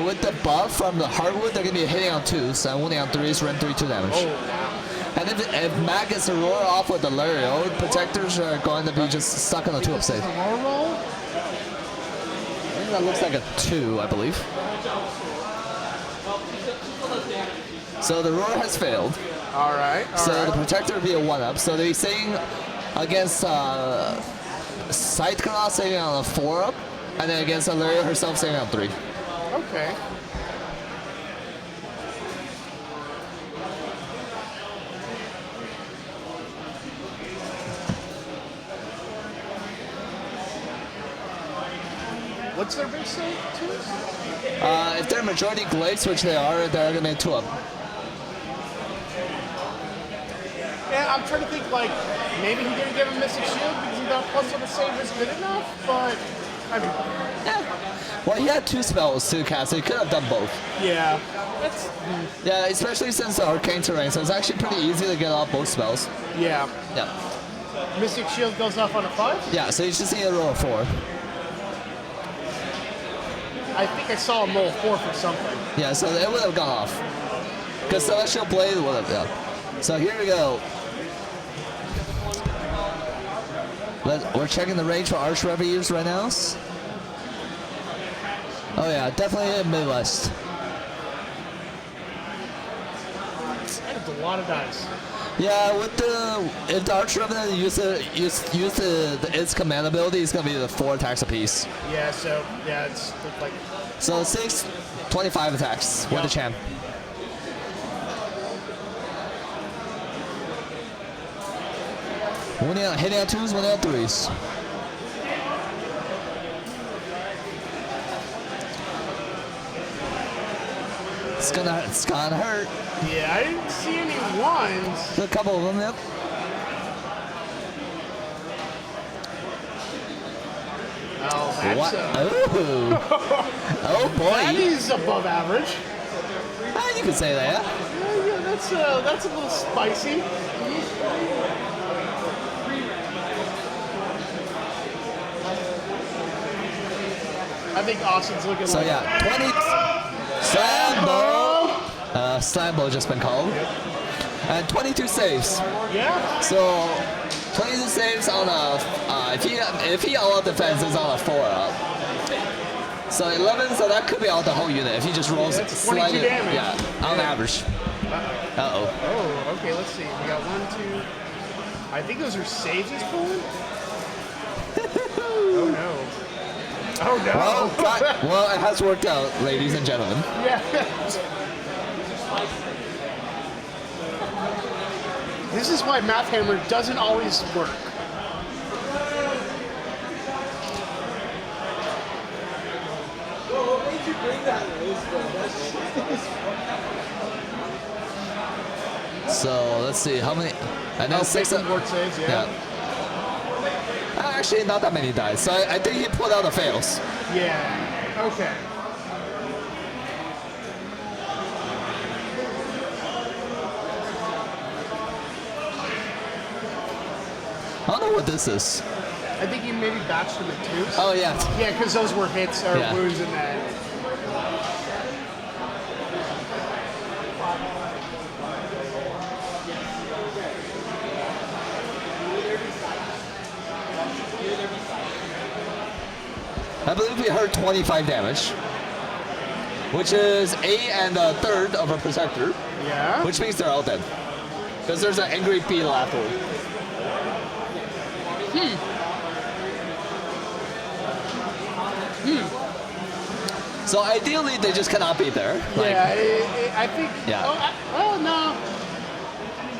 Speaker 3: with the buff from the hardwood, they're gonna be hitting on 2s and wounding on 3s, run 3/2 damage.
Speaker 1: Oh, wow.
Speaker 3: And if Matt gets a roar off with the Lario, protectors are going to be just stuck on a 2-up save.
Speaker 1: Roar roll?
Speaker 3: I think that looks like a 2, I believe. So the roar has failed.
Speaker 1: All right.
Speaker 3: So the protector would be a 1-up. So they're saying against Scytheclaw saving on a 4-up, and then against Alaria herself saving on 3.
Speaker 1: Okay. What's their base save? 2s?
Speaker 3: If they're majority glaives, which they are, they're gonna be 2-up.
Speaker 1: Yeah, I'm trying to think, like, maybe he's going to give him Mystic Shield because he got plus on the save is good enough, but, I mean...
Speaker 3: Yeah. Well, he had 2 spells to cast, so he could have done both.
Speaker 1: Yeah. That's...
Speaker 3: Yeah, especially since the Arcane Terrain, so it's actually pretty easy to get off both spells.
Speaker 1: Yeah.
Speaker 3: Yeah.
Speaker 1: Mystic Shield goes off on a 5?
Speaker 3: Yeah, so you just need to roll a 4.
Speaker 1: I think I saw him roll a 4 for something.
Speaker 3: Yeah, so it would have gone off. Because Celestial Blade would have, yeah. So here we go. We're checking the range for Arch Revenues right now. Oh yeah, definitely in Midwest.
Speaker 1: That's a lot of dice.
Speaker 3: Yeah, with if the Arch Revenant use its command ability, it's gonna be the 4 attacks apiece.
Speaker 1: Yeah, so, yeah, it's like...
Speaker 3: So 6, 25 attacks with the champ. Hitting on 2s, winning on 3s. It's gonna hurt.
Speaker 1: Yeah, I didn't see any 1s.
Speaker 3: A couple of them, yep.
Speaker 1: Oh, that's
Speaker 3: What? Oh boy.
Speaker 1: That is above average.
Speaker 3: You could say that.
Speaker 1: Yeah, that's a little spicy. I think Austin's looking
Speaker 3: So
Speaker 1: like...
Speaker 3: yeah, 20 Slambo. Slambo just been called. And 22 saves.
Speaker 1: Yeah.
Speaker 3: So 22 saves on a if he all out defense is on a 4-up. So 11, so that could be out the whole unit if he just rolls
Speaker 1: that's 22 damage.
Speaker 3: Yeah, on average. Uh-oh.
Speaker 1: Oh, okay, let's see. We got 1, 2... I think those are saves he's pulling. Oh no. Oh no.
Speaker 3: Well, it has worked out, ladies and gentlemen.
Speaker 1: Yeah. This is why Math Hammer doesn't always work.
Speaker 2: Well, what made you bring that list, though?
Speaker 3: So let's see how many. And then 6
Speaker 1: board saves, yeah.
Speaker 3: Actually, not that many dice. So I think he pulled out the fails.
Speaker 1: Yeah. Okay.
Speaker 3: I don't know what this is.
Speaker 1: I think you maybe batched them at 2s.
Speaker 3: Oh yeah.
Speaker 1: Yeah, because those were hits or
Speaker 3: Yeah.
Speaker 1: wounds in that.
Speaker 3: I believe we heard 25 damage, which is 8 1/3 of a protector,
Speaker 1: Yeah.
Speaker 3: which means they're all dead. Because there's an angry beetle afterward. So ideally, they just cannot be there. Like,
Speaker 1: Yeah, I think.
Speaker 3: Yeah.
Speaker 1: Oh, well, no.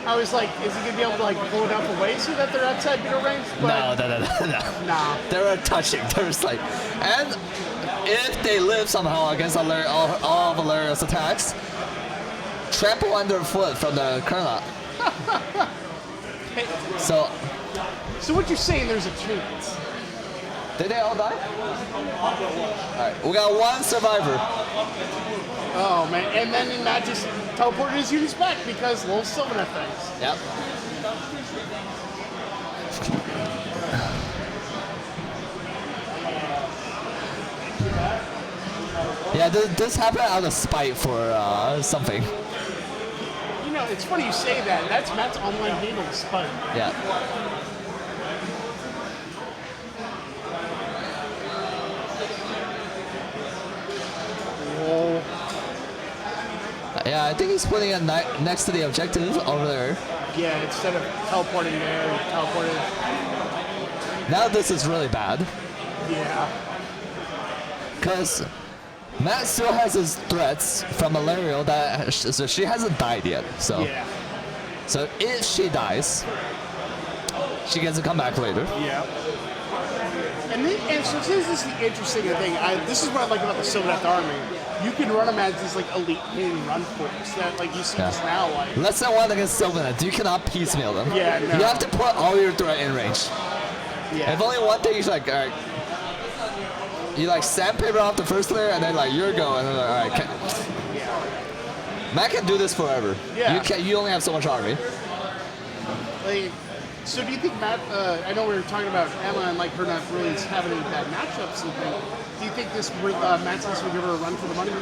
Speaker 1: I was like, is he gonna be able to like pull it up away so that they're outside middle range?
Speaker 3: No.
Speaker 1: Nah.
Speaker 3: They're touching. There's like, and if they live somehow against all of Valeria's attacks, trample underfoot from the Colonel.
Speaker 1: Hey,
Speaker 3: So,
Speaker 1: so what you're saying? There's a chance.
Speaker 3: did they all die? Alright, we got one survivor.
Speaker 1: Oh man, and then Matt just teleported his units back because little Sylvaneth things.
Speaker 3: Yep. Yeah, this happened out of spite for something.
Speaker 1: You know, it's funny you say that. That's Matt's online handle spite.
Speaker 3: Yeah.
Speaker 1: Whoa.
Speaker 3: Yeah, I think he's putting it next to the objective over there.
Speaker 1: Yeah, instead of teleporting there, he teleported.
Speaker 3: Now this is really bad.
Speaker 1: Yeah.
Speaker 3: Because Matt still has his threats from Malario that so she hasn't died yet. So
Speaker 1: Yeah.
Speaker 3: so if she dies, she gets to come back later.
Speaker 1: Yeah. And so this is the interesting thing. This is what I like about the Sylvaneth army. You can run them as these like elite hit and run force that like you see just now like.
Speaker 3: Less than one against Sylvaneth. You cannot piecemeal them.
Speaker 1: Yeah, no.
Speaker 3: You have to put all your threat in range.
Speaker 1: Yeah.
Speaker 3: If only one thing is like, alright. You like sandpaper off the first layer and then like you're going and then like, alright. Matt can do this forever.
Speaker 1: Yeah.
Speaker 3: You only have so much army.
Speaker 1: Like, so do you think Matt? I know we were talking about Emma and like her not really having any bad matchups and things. Do you think this Matt's list would give her a run for the money?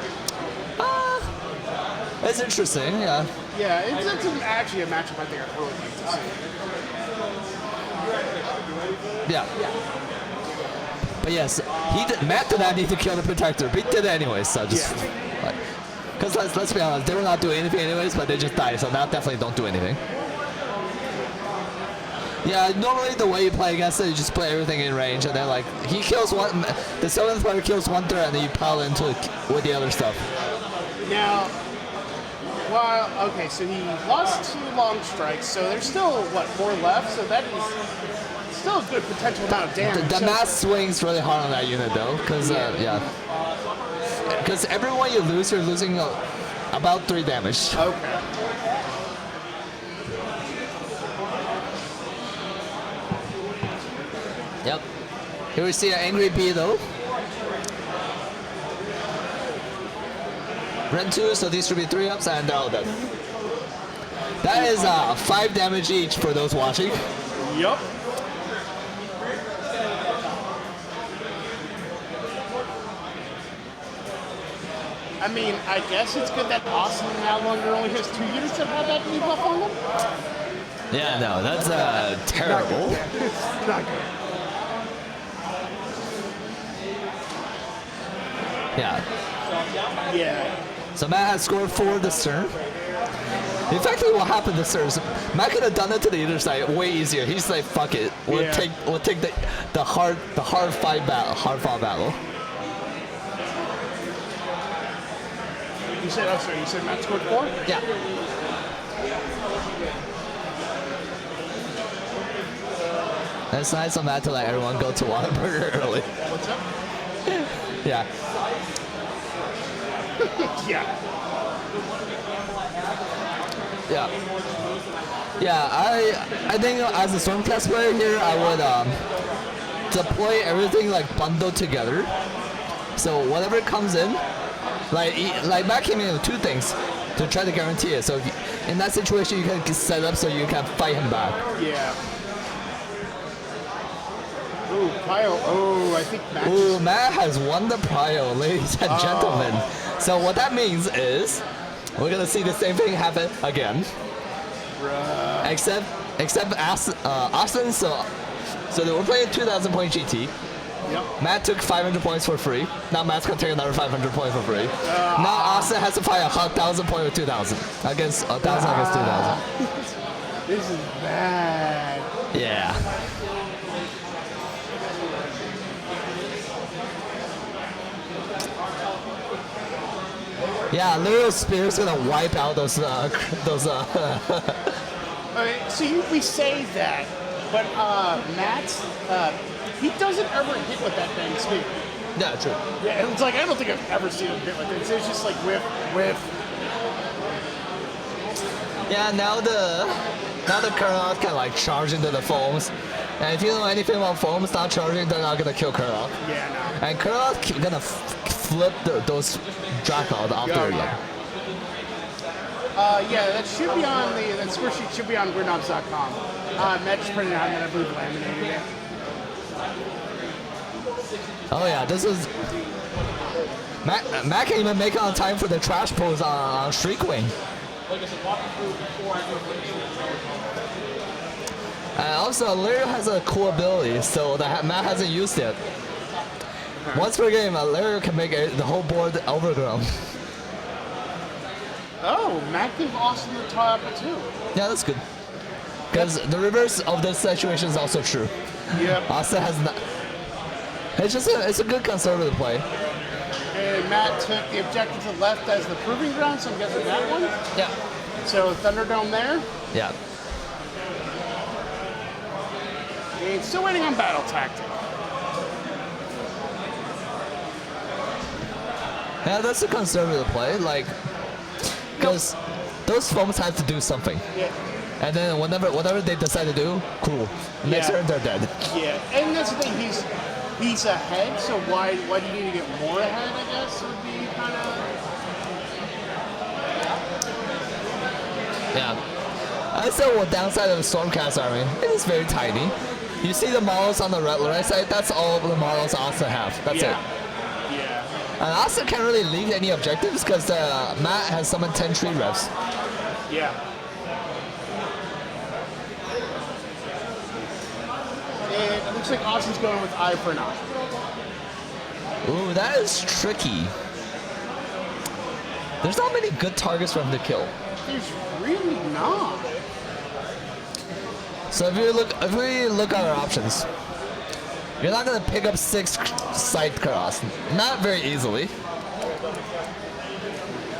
Speaker 3: It's interesting, yeah.
Speaker 1: Yeah, it's actually a matchup I think I'd really like to see.
Speaker 3: Yeah. But yes, Matt did not need to kill the protector, but he did it anyways, so just like, because let's be honest, they were not doing anything anyways, but they just died, so now definitely don't do anything. Yeah, normally the way you play against it, you just put everything in range, and then like he kills one, the 7th player kills one threat, and then you pile into it with the other stuff.
Speaker 1: Now, well, okay, so he lost 2 long strikes, so there's still what 4 left, so that is still a good potential amount of damage.
Speaker 3: The mass swings really hard on that unit though, because because everyone you lose, you're losing about 3 damage.
Speaker 1: Okay.
Speaker 3: Yep. Here we see an angry bee though. Run 2, so these should be 3 ups, and they're all dead. That is 5 damage each for those watching.
Speaker 1: Yup. I mean, I guess it's good that Austin now longer only has 2 units that have that debuff on them.
Speaker 3: Yeah, no, that's terrible.
Speaker 1: It's not good.
Speaker 3: Yeah.
Speaker 1: Yeah.
Speaker 3: So Matt has scored 4 this turn. Effectively, what happened this turn is Matt could have done it to the other side way easier. He's like, fuck it, we'll take the hard fought battle.
Speaker 1: You said, oh, sorry, you said Matt scored 4?
Speaker 3: Yeah. It's nice of Matt to let everyone go to Whataburger early.
Speaker 1: What's up?
Speaker 3: Yeah.
Speaker 1: Yeah.
Speaker 3: Yeah. Yeah, I think as a Stormcast player here, I would deploy everything like bundled together. So whatever comes in, like Matt came in with 2 things to try to guarantee it. So if you, in that situation, you can set up so you can fight him back.
Speaker 1: Yeah. Ooh, Pio. Oh, I think Matt.
Speaker 3: Ooh, Matt has won the Prio, ladies and gentlemen. So what that means is we're gonna see the same thing happen again. Except Austin. So we're playing 2,000 point GT.
Speaker 1: Yep.
Speaker 3: Matt took 500 points for free. Now Matt's gonna take another 500 points for free. Now Austin has to fight 1,000 point with 2,000 against 1,000 against 2,000.
Speaker 1: This is bad.
Speaker 3: Yeah. Yeah, Little Spear's gonna wipe out those
Speaker 1: See, we say that, but Matt's, he doesn't ever hit with that dang spear.
Speaker 3: Yeah, true.
Speaker 1: Yeah, it's like, I don't think I've ever seen him hit with it. It's just like whiff, whiff.
Speaker 3: Yeah, now the Kurnoth can like charge into the foams. And if you know anything about foams not charging, they're not gonna kill Kurnoth.
Speaker 1: Yeah, no.
Speaker 3: And Kurnoth gonna flip those Dracula after you.
Speaker 1: Yeah, that should be on that score sheet should be on weirdknobs.com. Matt just printed it out and then I believe laminated it.
Speaker 3: Oh yeah, this is Matt can even make it on time for the trash pulls on Shriek Wing. And also, Lario has a cool ability, so that Matt hasn't used it. Once per game, Lario can make the whole board overgrown.
Speaker 1: Oh, Matt gave Austin the tie up too.
Speaker 3: Yeah, that's good. Because the reverse of this situation is also true.
Speaker 1: Yep.
Speaker 3: Austin has not. It's a good conservative play.
Speaker 1: And Matt took the objective to the left as the proving ground, so I'm guessing that one.
Speaker 3: Yeah.
Speaker 1: So Thunderdome there.
Speaker 3: Yeah.
Speaker 1: And still waiting on Battle Tactic.
Speaker 3: Yeah, that's a conservative play, like, because those foams have to do something.
Speaker 1: Yeah.
Speaker 3: And then whatever they decide to do, cool. Next turn they're dead.
Speaker 1: Yeah, and that's the thing. He's ahead, so why do you need to get more ahead? I guess would be kind of.
Speaker 3: Yeah. That's the one downside of the Stormcast army. It is very tiny. You see the models on the right side. That's all the models Austin have. That's it.
Speaker 1: Yeah.
Speaker 3: And Austin can't really leave any objectives because Matt has summoned 10 tree reps.
Speaker 1: Yeah. And it looks like Austin's going with eye for an eye.
Speaker 3: Ooh, that is tricky. There's not many good targets for him to kill.
Speaker 1: There's really not.
Speaker 3: So if we look at our options, you're not gonna pick up 6 side cross, not very easily.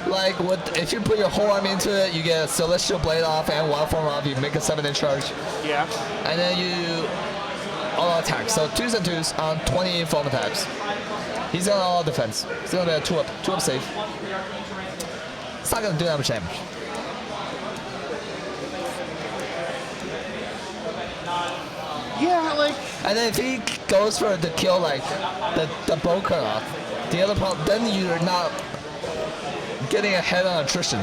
Speaker 3: Like if you put your whole army into it, you get a Celestial Blade off and Wild Form off. You make a 7-inch charge.
Speaker 1: Yeah.
Speaker 3: And then you all attack. So 2s and 2s on 20 foam attacks. He's on all defense. He's gonna be a 2 up save. It's not gonna do that much damage.
Speaker 1: Yeah, like.
Speaker 3: And then if he goes for the kill, like the bow cut off, the other part, then you're not getting ahead on attrition.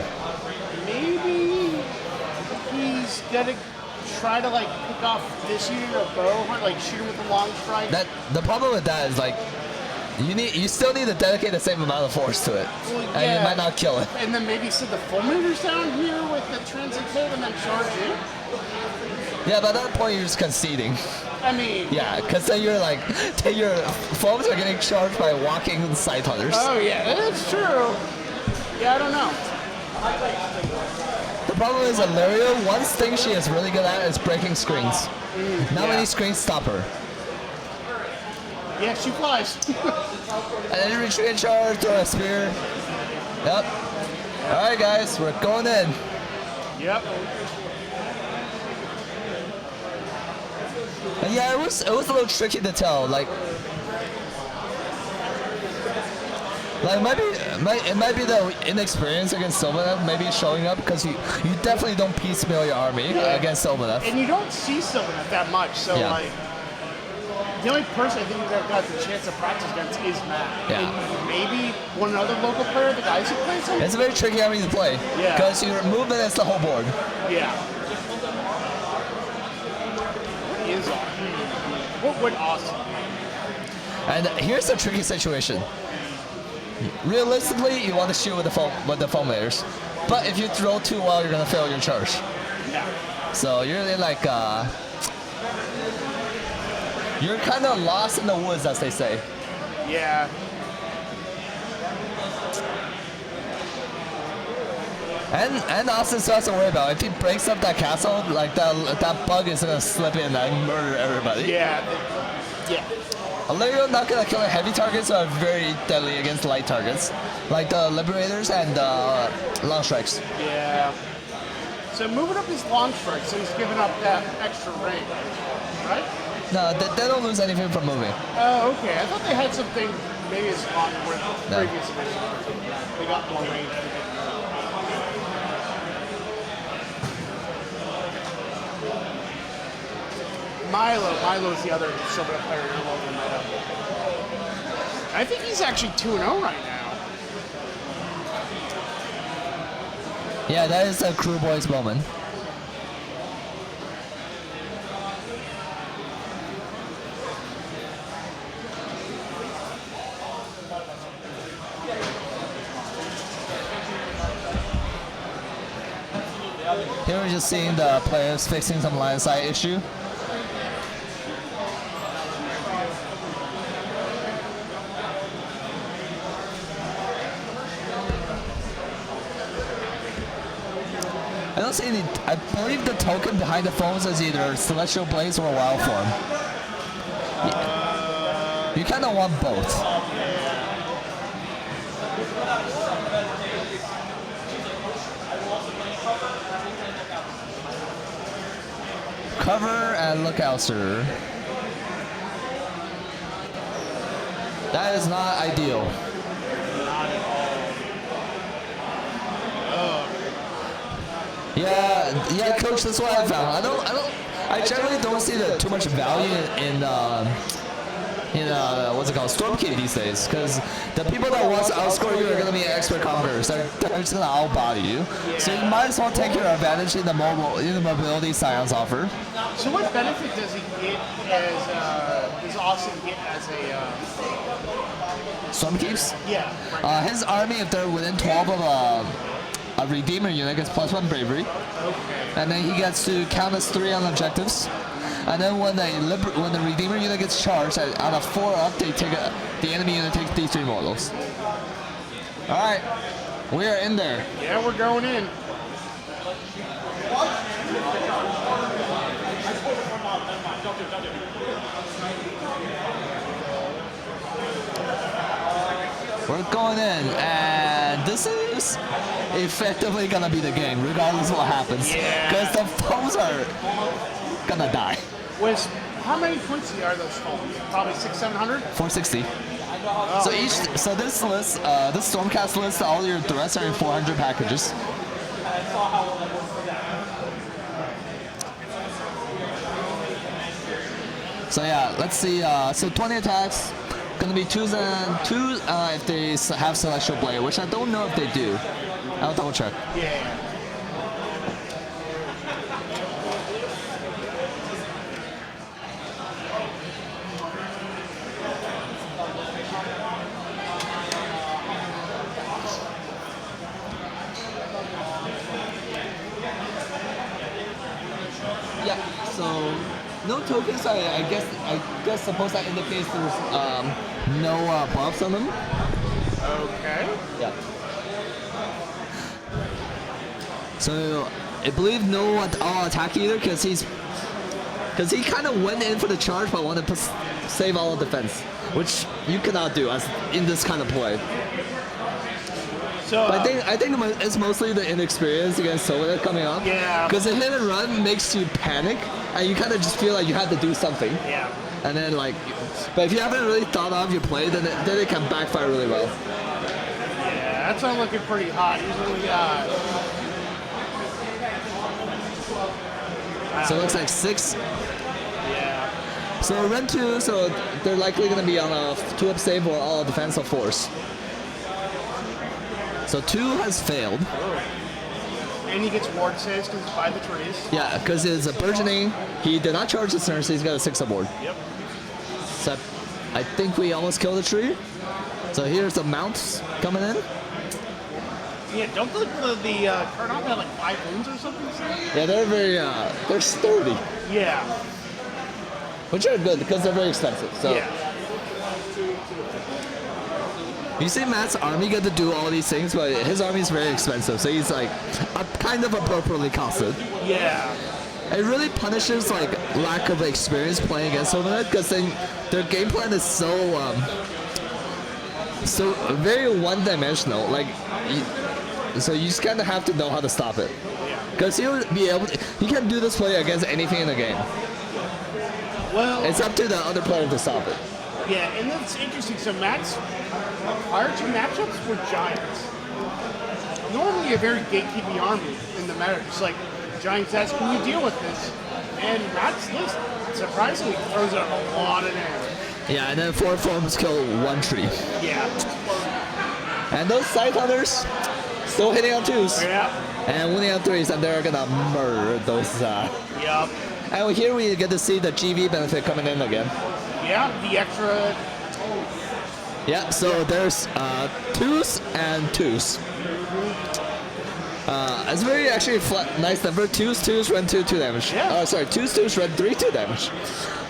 Speaker 1: Maybe he's gonna try to like pick off this unit of bow, like shoot him with a long strike.
Speaker 3: The problem with that is like you still need to dedicate the same amount of force to it, and you might not kill it.
Speaker 1: And then maybe set the fulminators down here with the transit tail and then charge in.
Speaker 3: Yeah, by that point you're just conceding.
Speaker 1: I mean.
Speaker 3: Yeah, because then you're like, your foams are getting charged by walking side hunters.
Speaker 1: Oh yeah, that's true. Yeah, I don't know.
Speaker 3: The problem is that Lario, one thing she is really good at is breaking screens. Not many screens stop her.
Speaker 1: Yeah, she flies.
Speaker 3: And then retreat and charge, throw a spear. Yep. Alright guys, we're going in.
Speaker 1: Yep.
Speaker 3: And yeah, it was a little tricky to tell. Like it might be the inexperience against Sylvaneth maybe showing up because you definitely don't piecemeal your army against Sylvaneth.
Speaker 1: And you don't see Sylvaneth that much, so like the only person I think you've ever got the chance to practice against is Matt.
Speaker 3: Yeah.
Speaker 1: And maybe one other local player, the guys who play him.
Speaker 3: It's a very tricky army to play.
Speaker 1: Yeah.
Speaker 3: Because your movement is the whole board.
Speaker 1: Yeah. What is awesome? What would awesome?
Speaker 3: And here's the tricky situation. Realistically, you want to shoot with the foam layers, but if you throw too well, you're gonna fail your charge.
Speaker 1: Yeah.
Speaker 3: So you're in like you're kind of lost in the woods, as they say.
Speaker 1: Yeah.
Speaker 3: And Austin still has to worry about if he breaks up that castle, like that bug is gonna slip in and murder everybody.
Speaker 1: Yeah. Yeah.
Speaker 3: Lario not gonna kill heavy targets are very deadly against light targets, like the Liberators and long strikes.
Speaker 1: Yeah. So moving up his long strike, so he's giving up that extra range, right?
Speaker 3: No, they don't lose anything from moving.
Speaker 1: Oh, okay. I thought they had something maybe as long with previous editions. They got more range. Milo's the other Sylvaneth player you're looking at. I think he's actually 2-0 right now.
Speaker 3: Yeah, that is a Crew Boys moment. Here we're just seeing the players fixing some line side issue. I don't see any. I believe the token behind the phones is either Celestial Blaze or Wild Form. You kind of want both. Cover and lookout, sir. That is not ideal. Yeah, coach. That's what I found. I generally don't see too much value in what's it called, Stormcast these days, because the people that want to outscore you are gonna be expert conquerors. They're just gonna outbody you. So you might as well take your advantage in the mobility Scion's offer.
Speaker 1: So what benefit does he get does Austin get as a
Speaker 3: Stormkeeps?
Speaker 1: yeah?
Speaker 3: His army, if they're within 12 of a Redeemer unit, gets +1 bravery.
Speaker 1: Okay.
Speaker 3: And then he gets to count as 3 on objectives. And then when the Redeemer unit gets charged, out of 4 up, the enemy unit takes these 3 models. All right, we are in there.
Speaker 1: Yeah, we're going in.
Speaker 3: We're going in, and this is effectively gonna be the game, regardless of what happens.
Speaker 1: Yeah.
Speaker 3: Because the foes are gonna die.
Speaker 1: How many points are those phones? Probably 600-700?
Speaker 3: 460.
Speaker 1: Oh,
Speaker 3: So this list, this Stormcast list, all your threats are in 400 packages. So yeah, let's see. So 20 attacks, gonna be 2 if they have Celestial Blade, which I don't know if they do. I'll double check.
Speaker 1: Yeah.
Speaker 3: Yeah. So no tokens. I guess suppose that indicates there's no buffs on them.
Speaker 1: Okay.
Speaker 3: Yeah. So I believe no all attack either, because he kind of went in for the charge but wanted to save all of defense, which you cannot do as in this kind of play.
Speaker 1: So
Speaker 3: But I think it's mostly the inexperience against Sylvaneth coming up.
Speaker 1: Yeah.
Speaker 3: Because the hit and run makes you panic, and you kind of just feel like you have to do something.
Speaker 1: yeah.
Speaker 3: And then but if you haven't really thought of your play, then it can backfire really well.
Speaker 1: Yeah, that's not looking pretty hot. Usually,
Speaker 3: So it looks like 6.
Speaker 1: yeah.
Speaker 3: So run 2, so they're likely going to be on a 2-up save or all defensive force. So 2 has failed.
Speaker 1: And he gets ward saves because it's by the trees.
Speaker 3: Yeah, because it's a burgeoning. He did not charge the turn, so he's got a 6-up ward.
Speaker 1: Yep.
Speaker 3: So I think we almost killed the tree. So here's the mounts coming in.
Speaker 1: Yeah, don't the Cardinal have like 5 wounds or something?
Speaker 3: Yeah, they're they're sturdy,
Speaker 1: Yeah.
Speaker 3: which are good because they're very expensive. So
Speaker 1: Yeah.
Speaker 3: you see Matt's army get to do all these things, but his army is very expensive, so he's like kind of appropriately costed.
Speaker 1: Yeah.
Speaker 3: It really punishes like lack of experience playing against Sylvaneth, because then their game plan is so very one-dimensional. So you just kind of have to know how to stop it.
Speaker 1: Yeah.
Speaker 3: because he'll be able to, he can do this play against anything in the game.
Speaker 1: Well,
Speaker 3: It's up to the other player to stop it.
Speaker 1: yeah, and that's interesting. So Matt's prior two matchups were Giants. Normally a very gatekeeping army in the meta. Just like Giants ask, can you deal with this? And Matt's list surprisingly throws out a lot of damage.
Speaker 3: Yeah, and then 4 forms kill 1 tree.
Speaker 1: Yeah.
Speaker 3: And those side hunters still hitting on 2s.
Speaker 1: Yeah.
Speaker 3: And winning on 3s, and they're gonna murder those.
Speaker 1: Yep.
Speaker 3: And here we get to see the GV benefit coming in again.
Speaker 1: Yeah, the extra.
Speaker 3: Yeah, so there's 2s and 2s. It's very actually nice number. 2s run 2 damage.
Speaker 1: Yeah.
Speaker 3: Sorry, 2s run 3 damage.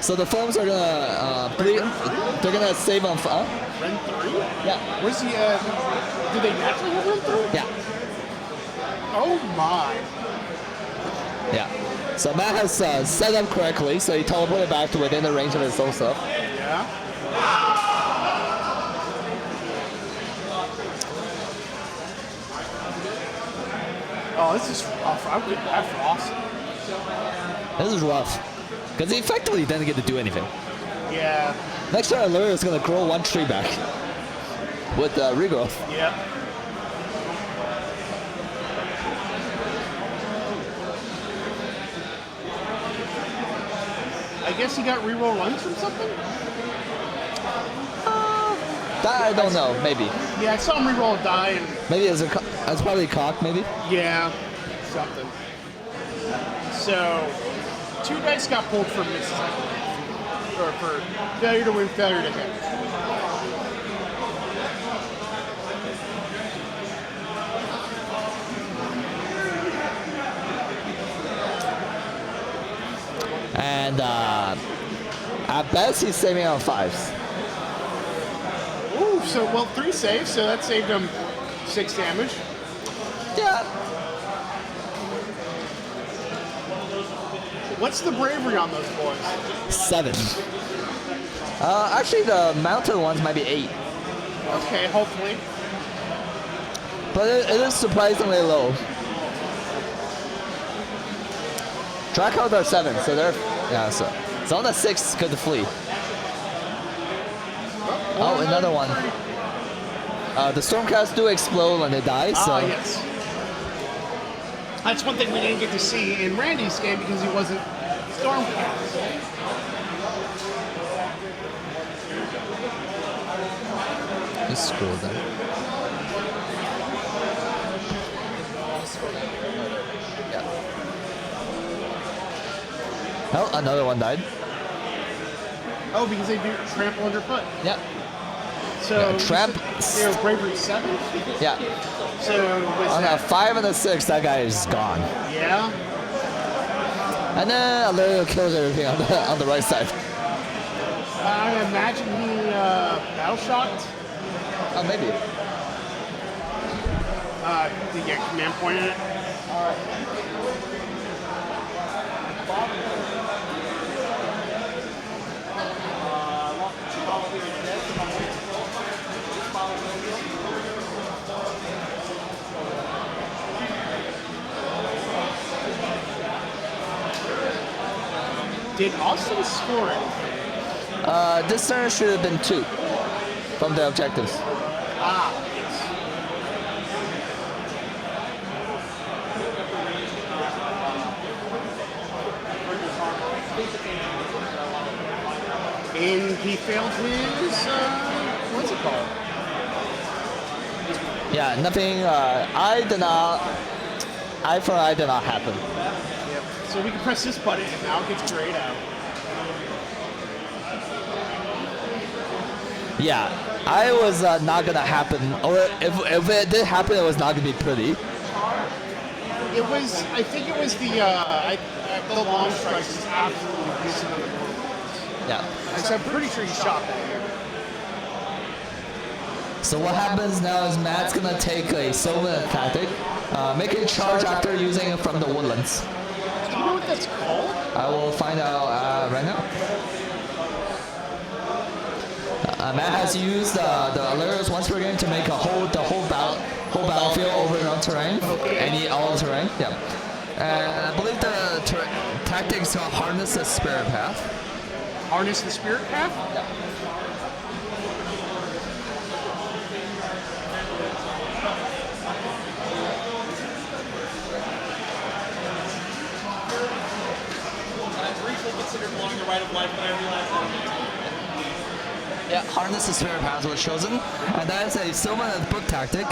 Speaker 3: So the foams are gonna they're gonna save on.
Speaker 1: Run 3?
Speaker 3: Yeah.
Speaker 1: Where's the, do they naturally have run 3?
Speaker 3: Yeah.
Speaker 1: Oh my.
Speaker 3: Yeah. So Matt has set up correctly, so he teleported back to within the range of his own stuff.
Speaker 1: Yeah. Oh, this is rough. I would have Frost.
Speaker 3: This is rough. Because he effectively didn't get to do anything.
Speaker 1: Yeah.
Speaker 3: Next turn, Allure is going to grow 1 tree back with regrowth.
Speaker 1: Yep. I guess he got reroll runs from something?
Speaker 3: That I don't know, maybe.
Speaker 1: Yeah, I saw him reroll a die and
Speaker 3: Maybe it's probably cock, maybe.
Speaker 1: yeah, something. So, 2 dice got pulled for misses, I believe. Or for failure to win, failure to hit.
Speaker 3: And at best, he's saving on 5s.
Speaker 1: Ooh, so, well, 3 saves, so that saved him 6 damage.
Speaker 3: Yeah.
Speaker 1: What's the bravery on those boys?
Speaker 3: 7. Actually, the mounted ones might be 8.
Speaker 1: Okay, hopefully.
Speaker 3: But it is surprisingly low. Track codes are 7, so they're so on the 6 could flee. Oh, another one. The Stormcast do explode when they die, so
Speaker 1: Ah, yes. That's one thing we didn't get to see in Randy's game because he wasn't Stormcast.
Speaker 3: just scroll down. Oh, another one died.
Speaker 1: Oh, because they do trample underfoot.
Speaker 3: Yep.
Speaker 1: So
Speaker 3: Yeah, tramp-
Speaker 1: They were bravery 7.
Speaker 3: Yeah.
Speaker 1: So was
Speaker 3: On a
Speaker 1: that?
Speaker 3: 5 and a 6, that guy is gone.
Speaker 1: Yeah.
Speaker 3: And then Allerio kills everything on the right side.
Speaker 1: I imagine he battle shocked.
Speaker 3: Oh, maybe.
Speaker 1: Did you get command point in it? Did Austin score it?
Speaker 3: This turn should have been 2 from the objectives.
Speaker 1: Ah, yes. And he failed his, what's it called?
Speaker 3: Yeah, nothing. I did not happen.
Speaker 1: Yep. So we can press this button and now it gets grayed out.
Speaker 3: Yeah, I was not gonna happen, or if it did happen, it was not gonna be pretty.
Speaker 1: It was, I think it was the long strikes is absolutely decent on the board.
Speaker 3: Yeah.
Speaker 1: So I'm pretty sure he shot that here.
Speaker 3: So what happens now is Matt's gonna take a Sylvaneth tactic, make a charge after using it from the woodlands.
Speaker 1: Do you know what that's called?
Speaker 3: I will find out right now. Matt has used the Alerios once per game to make the whole battlefield over on terrain, all terrain. Yeah. It's called Harness the Spirit Path.
Speaker 1: Harness the Spirit Path?
Speaker 2: I briefly considered blowing the Rite of Life, but I realized that.
Speaker 3: Yeah, Harness the Spirit Path was chosen, and that is a Sylvaneth book tactic.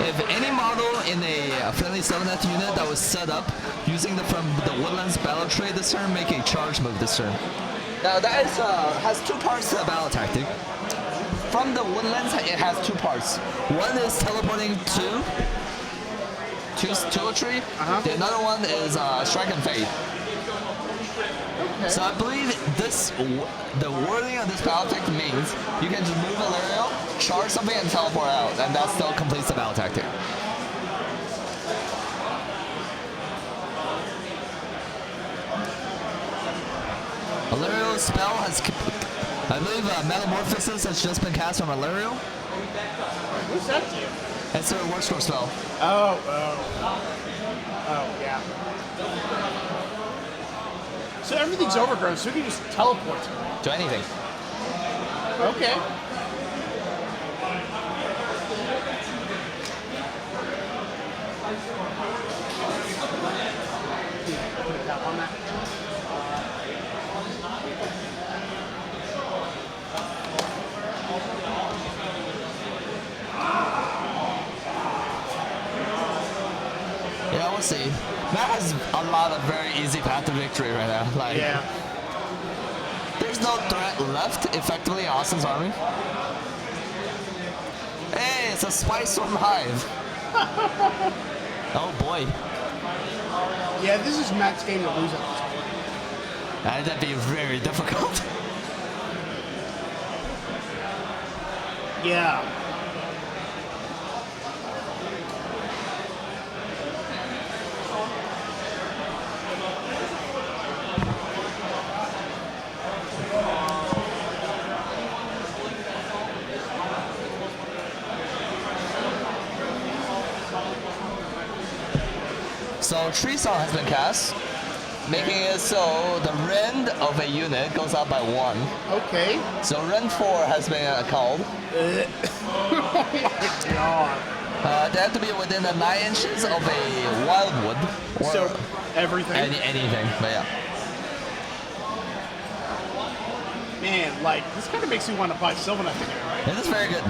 Speaker 3: If any model in a friendly Sylvaneth unit that was set up using from the Woodlands battle tree this turn, make a charge move this turn. Now that is, has two parts to the battle tactic. From the Woodlands, it has two parts. One is teleporting to a tree. The another one is Strike and Fade.
Speaker 1: Okay.
Speaker 3: So I believe the wording of this battle tactic means you can just move a Lariel, charge something, and teleport out, and that still completes the battle tactic. A Lariel spell has, I believe, Metamorphosis has just been cast on a Lariel.
Speaker 1: What's that do?
Speaker 3: It's a War Scroll spell.
Speaker 1: Oh, yeah. So everything's overgrown, so we can just teleport to it.
Speaker 3: To anything.
Speaker 1: Okay. Put a tap on that.
Speaker 3: Yeah, we'll see. Matt has a lot of very easy path to victory right now. Like,
Speaker 1: Yeah.
Speaker 3: there's no threat left, effectively, in Austin's army. Hey, it's a Spice Storm Hive. Oh boy.
Speaker 1: Yeah, this is Matt's game to lose at this point.
Speaker 3: That'd be very difficult.
Speaker 1: Yeah.
Speaker 3: So Tree Song has been cast, making it so the rend of a unit goes up by 1.
Speaker 1: Okay.
Speaker 3: So rend 4 has been called.
Speaker 1: Oh my god.
Speaker 3: They have to be within the 9 inches of a wildwood or
Speaker 1: So everything.
Speaker 3: anything. But yeah.
Speaker 1: Man, like, this kind of makes me want to buy Sylvaneth again, right?
Speaker 3: This is very good.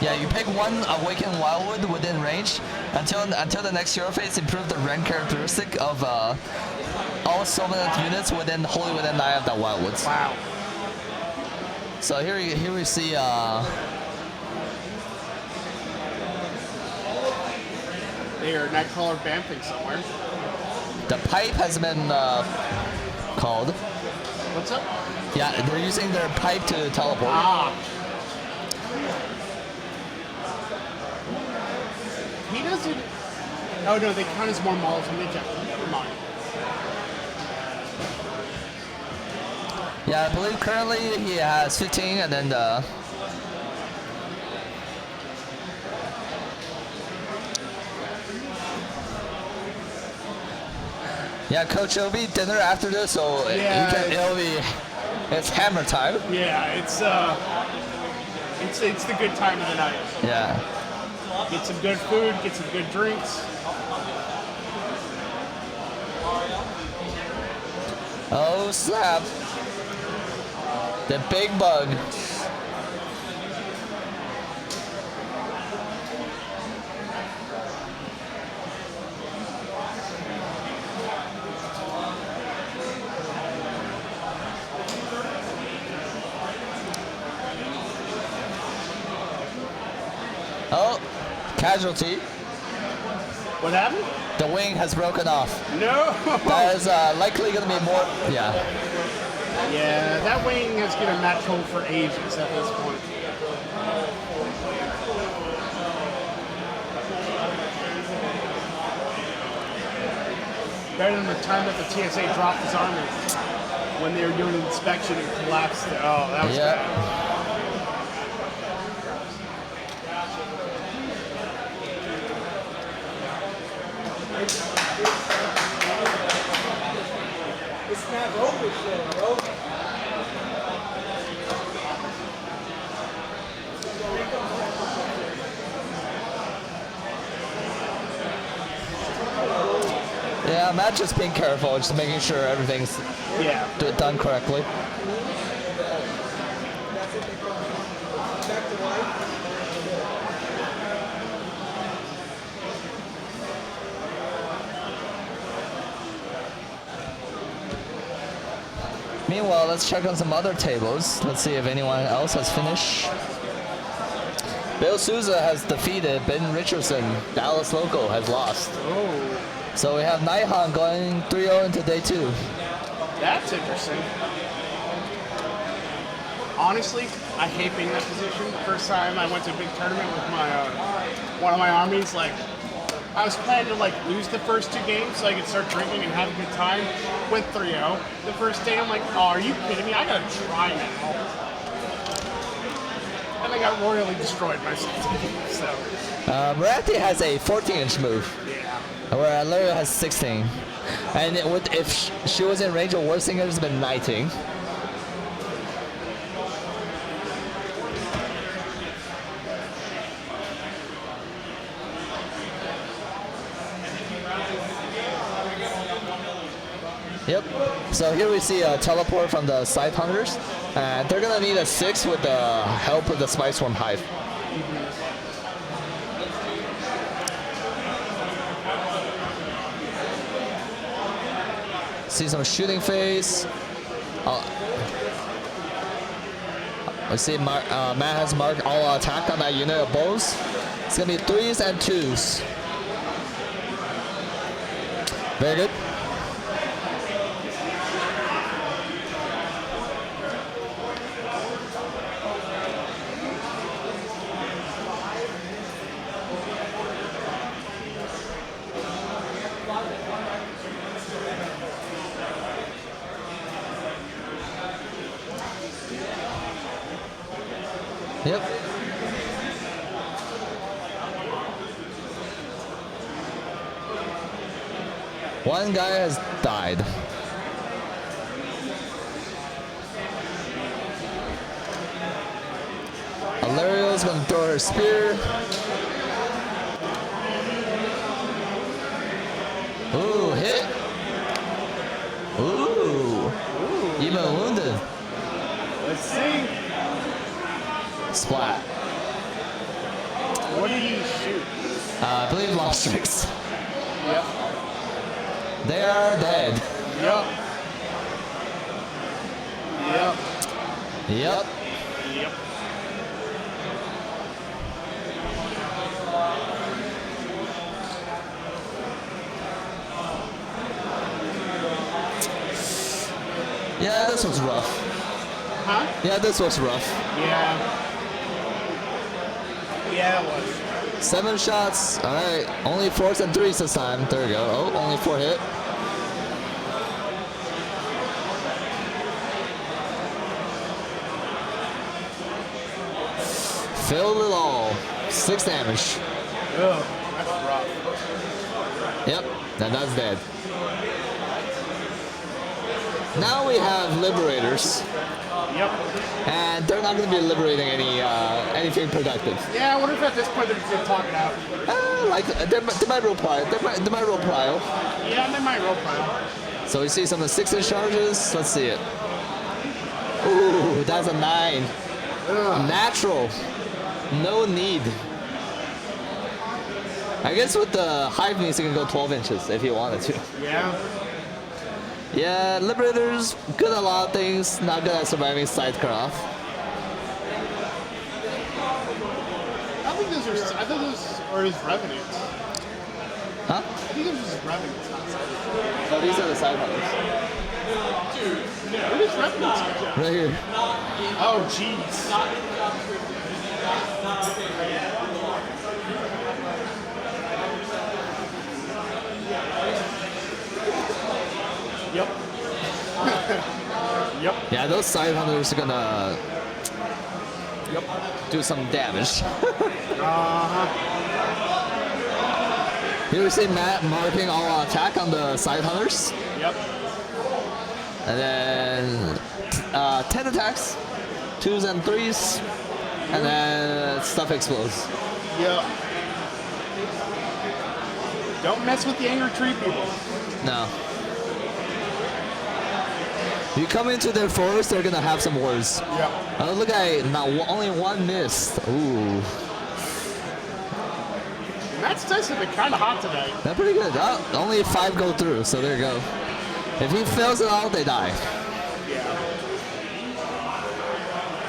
Speaker 3: Yeah, you pick one Awakened Wildwood within range until the next hero phase. Improve the rend characteristic of all Sylvaneth units wholly within 9 of that Wildwoods.
Speaker 1: Wow.
Speaker 3: So here we see
Speaker 1: They are Nightcrawler Bamfing somewhere.
Speaker 3: the pipe has been called.
Speaker 1: What's up?
Speaker 3: Yeah, they're using their pipe to teleport.
Speaker 1: Ah. He doesn't. Oh no, they count as more models from the jet. Never mind.
Speaker 3: Yeah, I believe currently he has 15, and then the. Yeah, Coach, it'll be dinner after this, so it's hammer time.
Speaker 1: Yeah, it's the good time of the night.
Speaker 3: Yeah.
Speaker 1: Get some good food, get some good drinks.
Speaker 3: Oh snap! The big bug. Oh, casualty.
Speaker 1: What happened?
Speaker 3: The wing has broken off.
Speaker 1: No.
Speaker 3: That is likely going to be more. Yeah.
Speaker 1: Yeah, that wing has given Matt cold for ages at this point. Better than the time that the TSA dropped his army when they were doing an inspection and collapsed. Oh, that was bad.
Speaker 3: Yeah, Matt just being careful, just making sure everything's
Speaker 1: Yeah.
Speaker 3: done correctly. Meanwhile, let's check on some other tables. Let's see if anyone else has finished. Bill Souza has defeated Ben Richardson. Dallas local has lost.
Speaker 1: Oh,
Speaker 3: So we have Naihan going 3-0 into day 2.
Speaker 1: that's interesting. Honestly, I hate being in that position. First time I went to a big tournament with my one of my armies, like I was planning to like lose the first 2 games so I could start drinking and have a good time. Went 3-0. The first day, I'm like, oh, are you kidding me? I gotta try now. And I got royally destroyed my second game. So
Speaker 3: Marathi has a 14-inch move,
Speaker 1: yeah.
Speaker 3: where Lyra has 16. And if she was in range of War Singer, it's been 19. Yep. So here we see a teleport from the Scythe Hunters. And they're gonna need a 6 with the help of the Spice Swarm Hive. See some shooting phase. I see Matt has marked all attack on that unit of bows. It's gonna be 3s and 2s. Very good. Yep. One guy has died. Alariel's gonna throw her spear. Ooh, hit. Ooh. Even wounded.
Speaker 1: Let's see.
Speaker 3: Splat.
Speaker 1: What did he shoot?
Speaker 3: I believe long strikes.
Speaker 1: Yep.
Speaker 3: They are dead.
Speaker 1: Yep. Yep.
Speaker 3: Yep.
Speaker 1: Yep.
Speaker 3: Yeah, this was rough.
Speaker 1: Huh?
Speaker 3: Yeah, this was rough.
Speaker 1: Yeah. Yeah, it was.
Speaker 3: 7 shots. All right, only 4s and 3s this time. There we go. Oh, only 4 hit. Filled it all. 6 damage.
Speaker 1: Ugh, that's rough.
Speaker 3: Yep, and that's dead. Now we have Liberators,
Speaker 1: Yep.
Speaker 3: and they're not going to be liberating anything productive.
Speaker 1: Yeah, I wonder if at this point they're just gonna talk it out.
Speaker 3: Like they might roll pile. They might roll pile.
Speaker 1: Yeah, they might roll pile.
Speaker 3: So we see some of the 6-inch charges. Let's see it. Ooh, that's a 9.
Speaker 1: Ugh.
Speaker 3: Natural. No need. I guess with the hive means you can go 12 inches if you wanted to.
Speaker 1: Yeah.
Speaker 3: Yeah, Liberators, good at a lot of things, not good at surviving Sidecraft.
Speaker 1: I think those are his revenants.
Speaker 3: Huh?
Speaker 1: I think those are his revenants, not Sidecraft.
Speaker 3: Oh, these are the side hunters.
Speaker 1: Where does revenants go?
Speaker 3: Right here.
Speaker 1: Oh, jeez. Yep. Yep.
Speaker 3: Yeah, those side hunters are gonna
Speaker 1: Yep.
Speaker 3: do some damage.
Speaker 1: Uh-huh.
Speaker 3: Here we see Matt marking all attack on the side hunters.
Speaker 1: Yep.
Speaker 3: And then 10 attacks, 2s and 3s, and then stuff explodes.
Speaker 1: Yep. Don't mess with the angry tree people.
Speaker 3: No. You come into their forest, they're gonna have some wars.
Speaker 1: Yep.
Speaker 3: Look at only one missed. Ooh.
Speaker 1: Matt's dice have been kind of hot today.
Speaker 3: They're pretty good. Only 5 go through, so there you go. If he fails it out, they die.
Speaker 1: Yeah.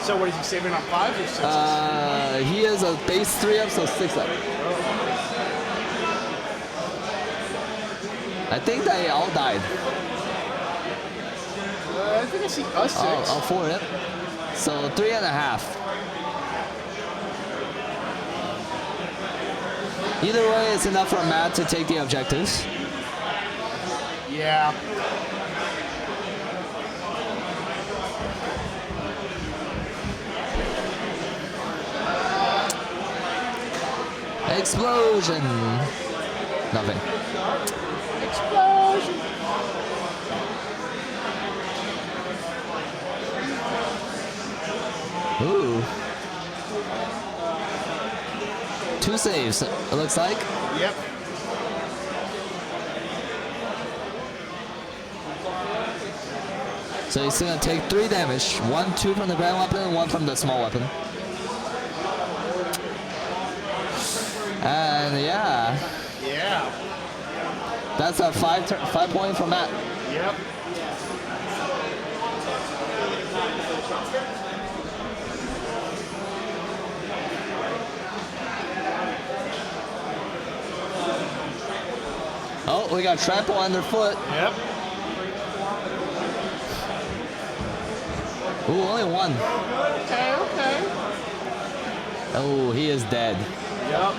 Speaker 1: So what is he saving on 5 or 6?
Speaker 3: He has a base 3 up, so 6 up. I think they all died.
Speaker 1: I think I see us 6.
Speaker 3: All 4, yep. So 3.5. Either way, it's enough for Matt to take the objectives.
Speaker 1: Yeah.
Speaker 3: Explosion. Nothing.
Speaker 1: Explosion.
Speaker 3: Ooh. 2 saves, it looks like.
Speaker 1: Yep.
Speaker 3: So he's gonna take 3 damage. 1, 2 from the grand weapon, 1 from the small weapon. And yeah,
Speaker 1: Yeah.
Speaker 3: that's a 5 point for Matt.
Speaker 1: Yep.
Speaker 3: Oh, we got trample underfoot.
Speaker 1: Yep.
Speaker 3: Ooh, only 1.
Speaker 1: Okay, okay.
Speaker 3: Oh, he is dead.
Speaker 1: Yep.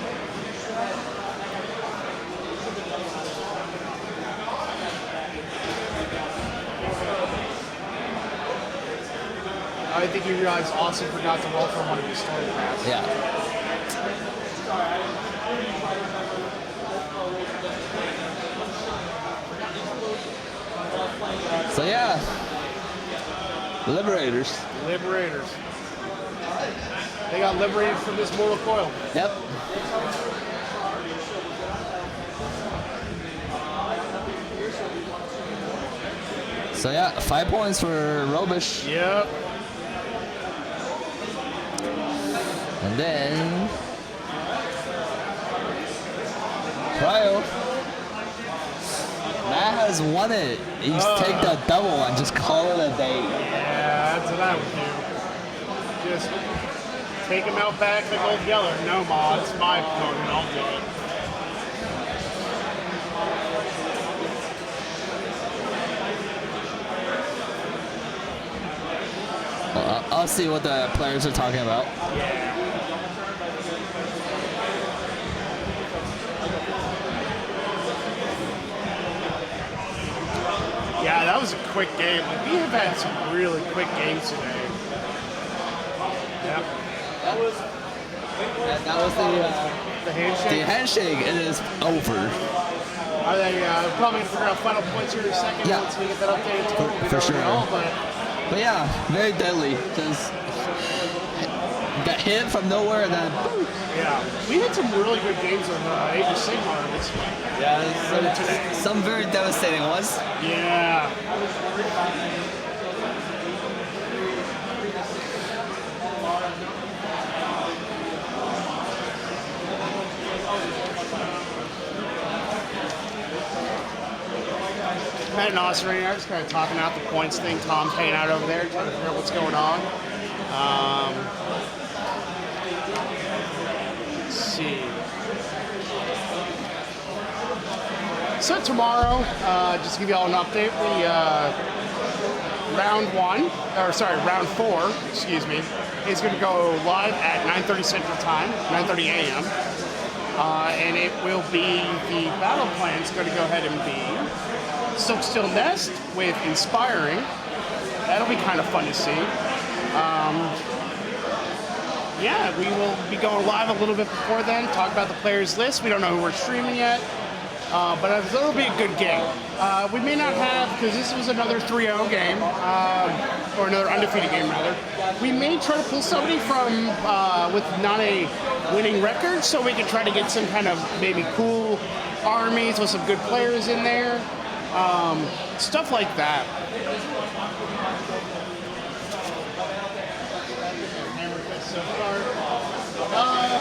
Speaker 1: I think he realized Austin forgot to roll from one of his Stormcast.
Speaker 3: Yeah. So yeah, Liberators.
Speaker 1: Liberators. They got liberated from this mortal coil.
Speaker 3: Yep. So yeah, 5 points for Robisch.
Speaker 1: Yep.
Speaker 3: And then Cryo. Matt has won it. He's take the double and just call it a day.
Speaker 1: Yeah, that's what I would do. Just take him out back to Gold Yeller. No, Ma, it's my opponent. I'll do it.
Speaker 3: Well, I'll see what the players are talking about.
Speaker 1: Yeah, that was a quick game. Like, we have had some really quick games today. Yep.
Speaker 3: That was
Speaker 1: The handshake.
Speaker 3: the handshake. It is over.
Speaker 1: Are they probably going to figure out final points here in a second
Speaker 3: Yeah.
Speaker 1: once we get that updated total? We
Speaker 3: For
Speaker 1: don't
Speaker 3: sure.
Speaker 1: know, but
Speaker 3: But yeah, very deadly. Just got hit from nowhere and then boom.
Speaker 1: yeah, we had some really good games of Age of Sigmar this week.
Speaker 3: Yeah, some very devastating ones.
Speaker 1: Yeah. Matt and Austin right now just kind of talking out the points thing. Tom's hanging out over there trying to figure out what's going on. Let's see. So tomorrow, just to give you all an update, round 4, excuse me, is going to go live at 9:30 Central Time, 9:30 a.m. And it will be, the battle plan is going to go ahead and be Silk Steel Nest with Inspiring. That'll be kind of fun to see. Yeah, we will be going live a little bit before then, talk about the players list. We don't know who we're streaming yet. But it'll be a good game. We may not have, because this was another 3-0 game, or another undefeated game rather. We may try to pull somebody from with not a winning record, so we can try to get some kind of maybe cool armies with some good players in there. Stuff like that. Hammerfest so far.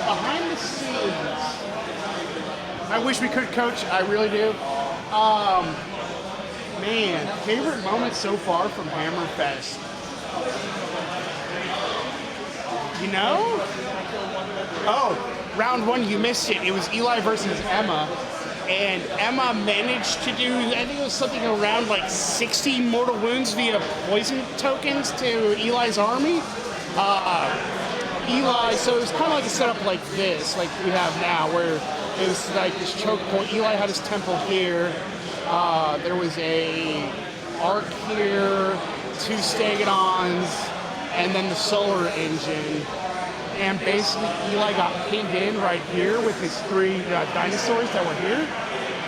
Speaker 1: Behind the scenes, I wish we could, Coach. I really do. Man, favorite moment so far from Hammerfest. You know? Oh, round one, you missed it. It was Eli versus Emma. And Emma managed to do, I think it was something around like 60 mortal wounds via poison tokens to Eli's army. Eli, so it was kind of like a setup like this, like we have now, where it was like this choke point. Eli had his temple here. There was a arc here, 2 stegodons, and then the solar engine. And basically, Eli got pinned in right here with his 3 dinosaurs that were here.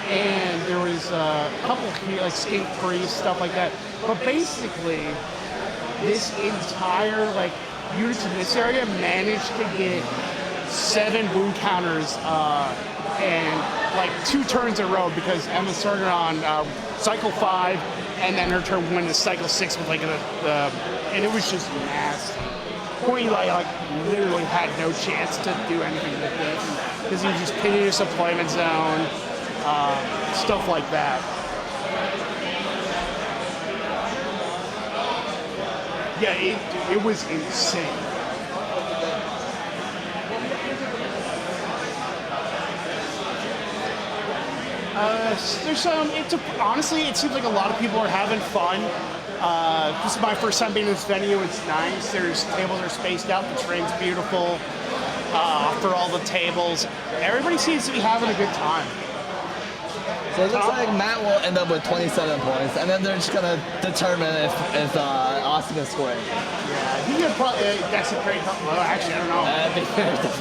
Speaker 1: And there was a couple here, like skate priests, stuff like that. But basically, this entire units in this area managed to get 7 wound counters and 2 turns in a row, because Emma started on cycle 5, and then her turn went to cycle 6 with and it was just nasty. Poor Eli literally had no chance to do anything with it, because he was just pinning his deployment zone, stuff like that. Yeah, it was insane. There's honestly, it seems like a lot of people are having fun. This is my first time being in this venue. It's nice. Tables are spaced out. The terrain's beautiful. For all the tables, everybody seems to be having a good time.
Speaker 3: So it looks like Matt will end up with 27 points, and then they're just gonna determine if Austin is scoring.
Speaker 1: Yeah, he could probably. That's a great. Well, actually, I don't know.